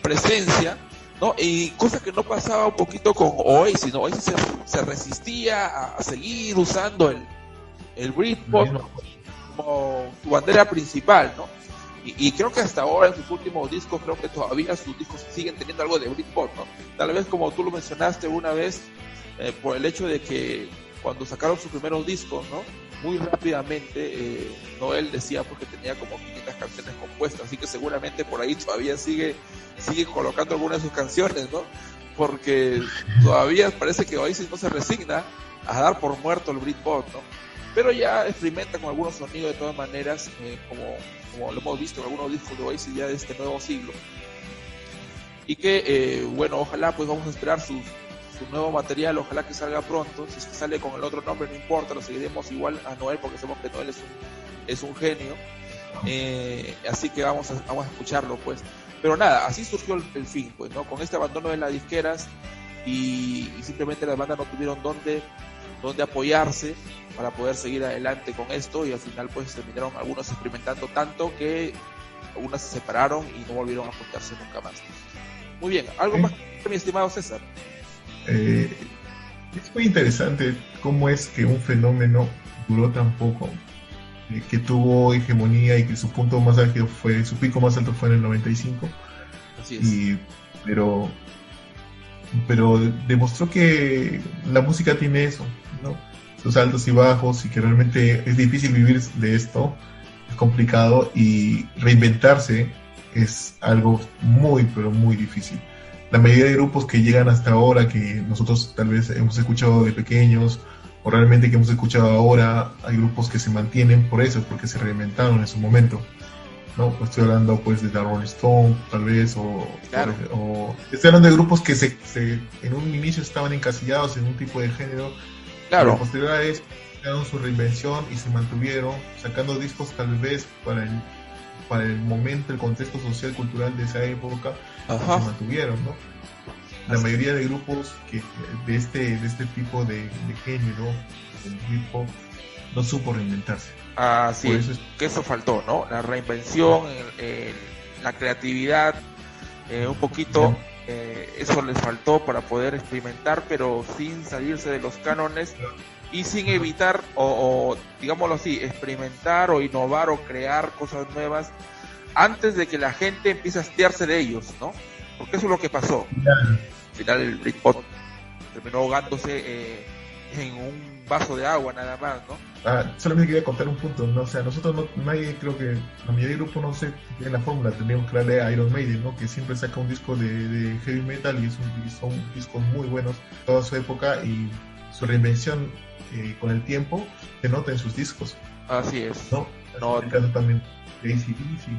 presencia, ¿no? Y cosa que no pasaba un poquito con Oasis, ¿no? Oasis se resistía a seguir usando el Britpop mismo. como su bandera principal, ¿no? Y creo que hasta ahora en sus últimos discos, creo que todavía sus discos siguen teniendo algo de Britpop, ¿no? Tal vez como tú lo mencionaste una vez, por el hecho de que cuando sacaron sus primeros discos, ¿no? Muy rápidamente, Noel decía porque tenía como 500 canciones compuestas, así que seguramente por ahí todavía sigue colocando algunas de sus canciones, ¿no? Porque todavía parece que Oasis no se resigna a dar por muerto el Britpop, ¿no? Pero ya experimenta con algunos sonidos de todas maneras, como lo hemos visto en algunos discos de Oasis ya de este nuevo siglo. Y que, bueno, ojalá pues vamos a esperar su nuevo material, ojalá que salga pronto. Si es que sale con el otro nombre no importa, lo seguiremos igual a Noel porque sabemos que Noel es un genio. Así que vamos a escucharlo pues. Pero nada, así surgió el fin pues, ¿no? Con este abandono de las disqueras y simplemente las bandas no tuvieron dónde apoyarse para poder seguir adelante con esto, y al final pues terminaron algunos experimentando tanto que algunas se separaron y no volvieron a juntarse nunca más. Muy bien, ¿algo más, mi estimado César? Es muy interesante cómo es que un fenómeno duró tan poco, que tuvo hegemonía y que su punto más álgido su pico más alto fue en el 95, Así es. pero demostró que la música tiene eso, ¿no? Sus altos y bajos, y que realmente es difícil vivir de esto, es complicado, y reinventarse es algo muy, pero muy difícil. La mayoría de grupos que llegan hasta ahora, que nosotros tal vez hemos escuchado de pequeños, o realmente que hemos escuchado ahora, hay grupos que se mantienen por eso, porque se reinventaron en su momento, ¿no? Estoy hablando pues de The Rolling Stone, tal vez, Claro. o estoy hablando de grupos que en un inicio estaban encasillados en un tipo de género, Claro. pero posterior a eso hicieron su reinvención y se mantuvieron sacando discos tal vez para el momento, el contexto social, cultural de esa época, y Ajá. se mantuvieron, ¿no? La mayoría de grupos de este tipo de género, el hip hop, no supo reinventarse. Así Por es, eso es- que eso faltó, ¿no? La reinvención, la creatividad, un poquito, eso les faltó para poder experimentar, pero sin salirse de los cánones y sin evitar, o digámoslo así, experimentar o innovar o crear cosas nuevas antes de que la gente empiece a hastiarse de ellos, ¿no? Porque eso es lo que pasó. Al final el Britpop terminó ahogándose en un vaso de agua nada más, ¿no? Solamente quería contar un punto, ¿no? O sea, nosotros nadie, creo que la mayoría del grupo no sé si tiene la fórmula, tendríamos que darle a Iron Maiden, ¿no? Que siempre saca un disco de heavy metal y son discos muy buenos toda su época, y su reinvención con el tiempo se nota en sus discos, Así es. ¿no? No. En el caso también de AC/DC,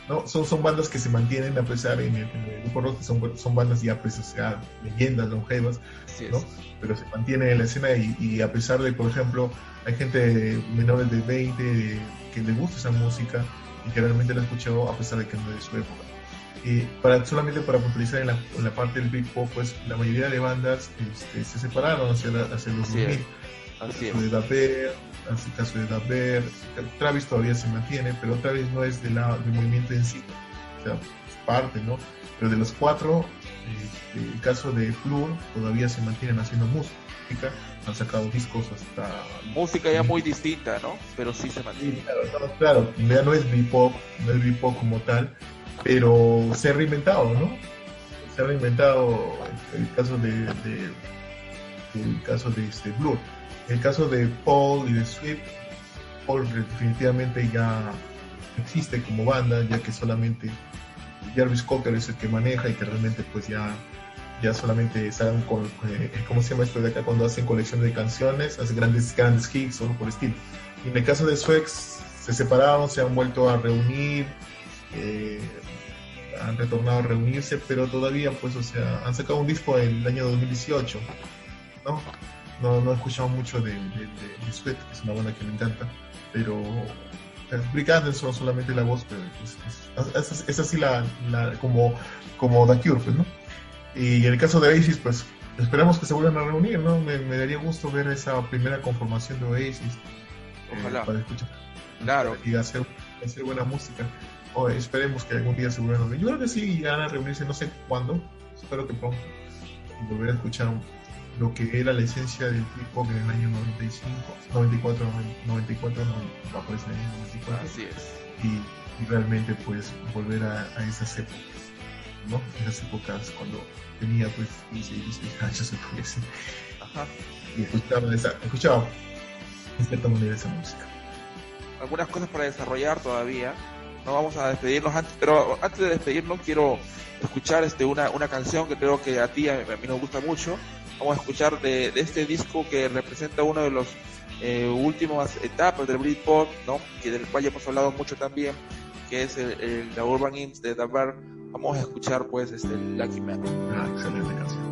¿no? Son bandas que se mantienen a pesar en el grupo rock, que son bandas ya, pues, o sea, leyendas longevas, Así es. ¿no? Pero se mantienen en la escena, y a pesar de, por ejemplo, hay gente menores de 20 que le gusta esa música y que realmente la ha escuchado a pesar de que no es de su época. Solamente para puntualizar en la parte del Britpop, pues la mayoría de bandas se separaron hacia los Así 2000. es. Así es. En el caso de Daver, Travis todavía se mantiene, pero Travis no es del movimiento en sí, o sea, es parte, ¿no? Pero de los cuatro, el caso de Blur, todavía se mantienen haciendo música, han sacado discos hasta... Música ya muy distinta, ¿no? Pero sí se mantiene. Sí, claro, ya no es Britpop, como tal, pero se ha reinventado, ¿no? Se ha reinventado el caso de Blur. El caso de Paul y de Swift, Paul definitivamente ya existe como banda, ya que solamente Jarvis Cocker es el que maneja, y que realmente pues ya solamente salen con, ¿cómo se llama esto de acá? Cuando hacen colección de canciones, hacen grandes hits, solo por estilo. Y en el caso de Swex, se separaron, se han vuelto a reunir, han retornado a reunirse, pero todavía pues, o sea, han sacado un disco en el año 2018, ¿no? No he escuchado mucho de Sweat, que es una banda que me encanta, pero Rick Anderson solamente la voz, pero pues, es así como The Cure, pues, ¿no? Y en el caso de Oasis, pues esperamos que se vuelvan a reunir, ¿no? Me daría gusto ver esa primera conformación de Oasis. Ojalá. Para escuchar. Claro. Y hacer buena música. Esperemos que algún día se vuelvan a reunir. Yo creo que sí van a reunirse, no sé cuándo, espero que pronto. Y volver a escuchar lo que era la esencia del hip-hop en el año 95, 94, aparece en el año 94. Así es. Y realmente pues volver a esas épocas, ¿no? Esas épocas cuando tenía pues 16 años, se puede decir. Ajá. Y escuchaba de cierta manera esa música. Algunas cosas para desarrollar todavía. No vamos a despedirnos pero antes de despedirnos quiero escuchar una canción que creo que a ti a mí nos gusta mucho. Vamos a escuchar de este disco que representa uno de los últimas etapas del Britpop, ¿no? Que del cual ya hemos hablado mucho también, que es la Urban Imps de Da Verb. Vamos a escuchar pues Lucky Man. Excelente canción.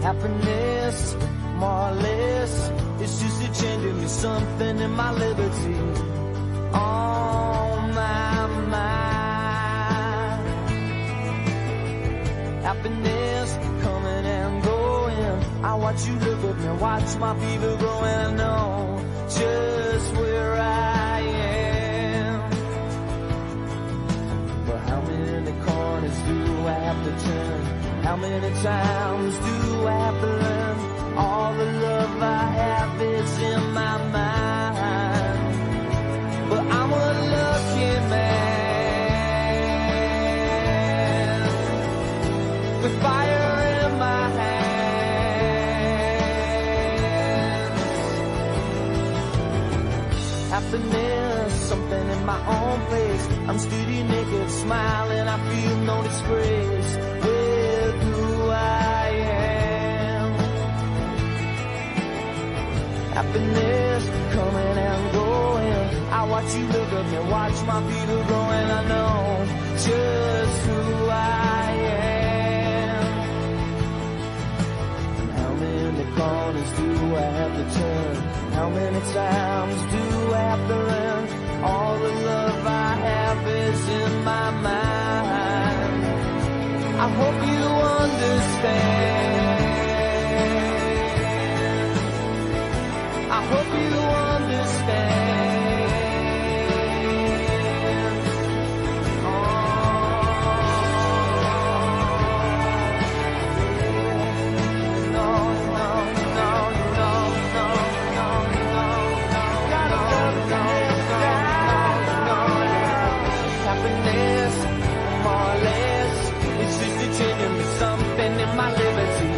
Happiness, more or less, it's just a change in me, something in my liberty. On my mind. Happiness coming and going. I watch you look at me, watch my fever grow, and I know just where I am. But how many corners do I have to turn? How many times do I have to learn? All the love I have is in my mind. But I'm a lucky man with fire in my hands. Happiness, something in my own place. I'm steady, naked, smiling, I feel no disgrace. Happiness coming and going. I watch you look at me, watch my fever grow, and I know just who I am. And how many corners do I have to turn? How many times do I have to learn? All the love I have is in my mind. I hope you understand. I hope you understand. Oh, no, no, no, no, no, no, no, no, no. Happiness, more or less, it's just a change in me, something in my liberty.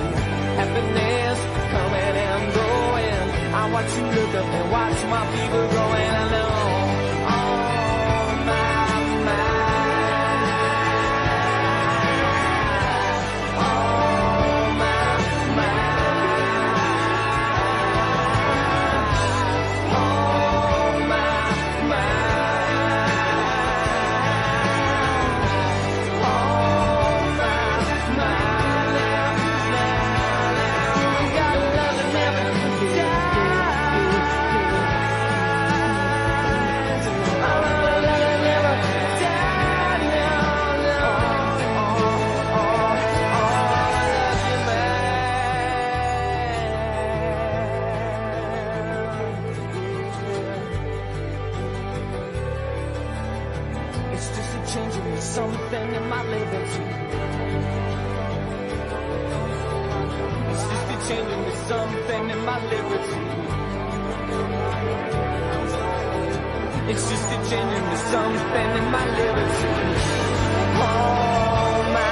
Happiness coming and going. I watch you look up and watch my fever grow, and I know on my mind, on my mind, on my mind, on my mind. We got love that never dies. Something in my liberty. It's just a changing me, something in my liberty. It's just a genuine something in my liberty. Oh my.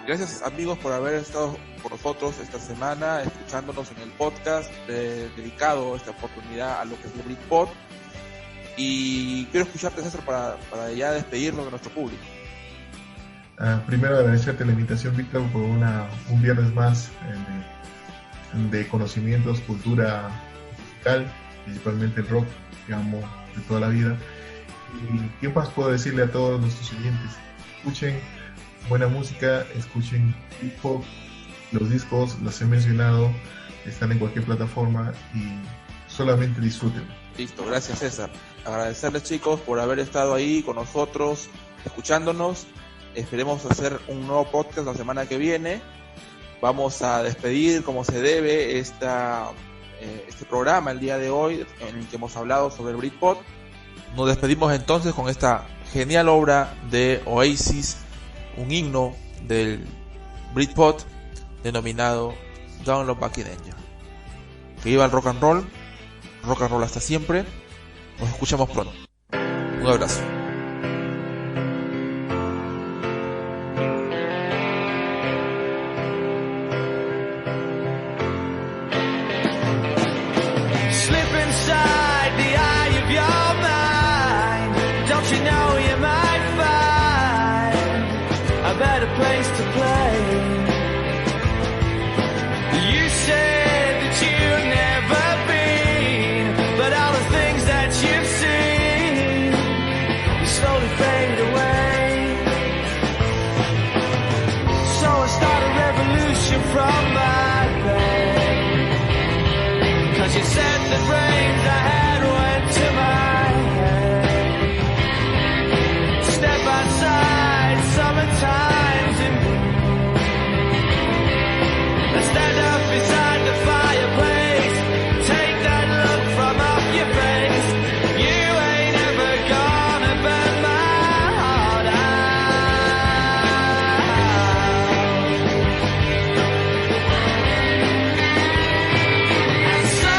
Gracias amigos por haber estado con nosotros esta semana, escuchándonos en el podcast dedicado esta oportunidad a lo que es el Britpop. Y quiero escucharte, César, para ya despedirnos de nuestro público. Primero agradecerte la invitación, Víctor, por un viernes más de conocimientos, cultura musical, principalmente el rock, que amo de toda la vida. Y qué más puedo decirle a todos nuestros oyentes: escuchen buena música, escuchen hip hop, los discos, los he mencionado, están en cualquier plataforma y solamente disfruten. Listo, gracias César. Agradecerles, chicos, por haber estado ahí con nosotros, escuchándonos. Esperemos hacer un nuevo podcast la semana que viene. Vamos a despedir como se debe este programa el día de hoy, en el que hemos hablado sobre el Britpop. Nos despedimos entonces con esta genial obra de Oasis, un himno del Britpop denominado Down Low Back in Danger. Que viva el rock and roll hasta siempre. Nos escuchamos pronto. Un abrazo. Slip inside the eye of your mind. Don't you know you might find a better place to play? You said that you've never been, but all the things that you've seen slowly fade away. So I start a revolution from my bed, 'cause you said the brains I had went to my head. Step outside, summertime's in bloom. I stand up beside the fireplace, take that look from off your face. You ain't ever gonna burn my heart out. And so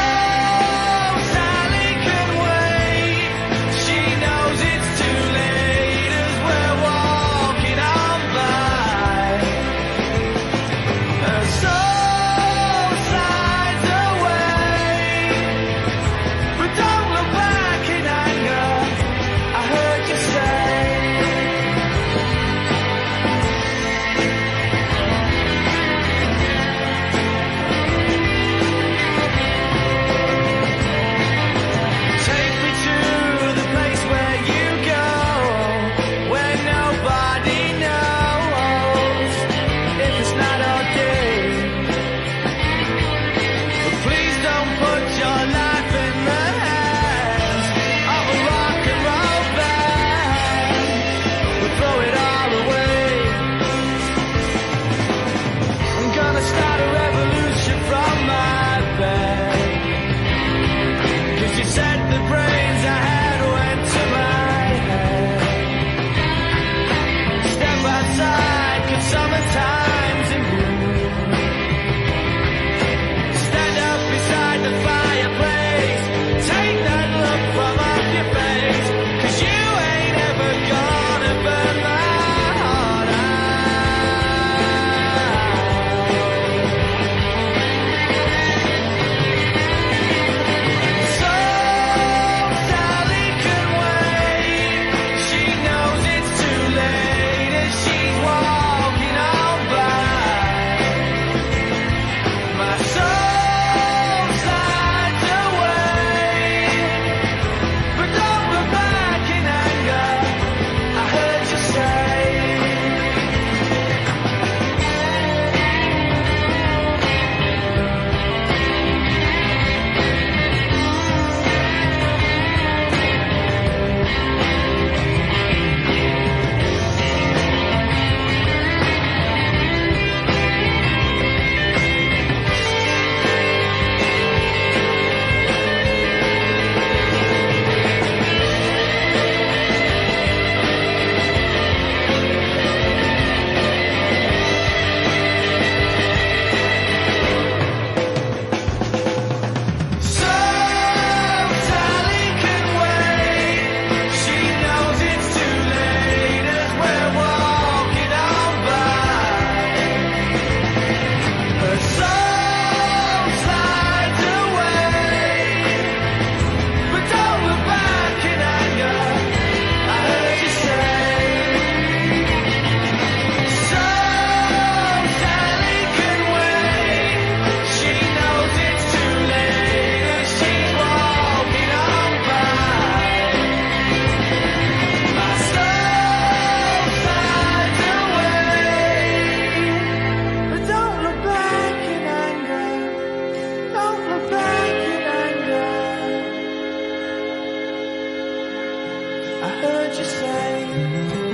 Thank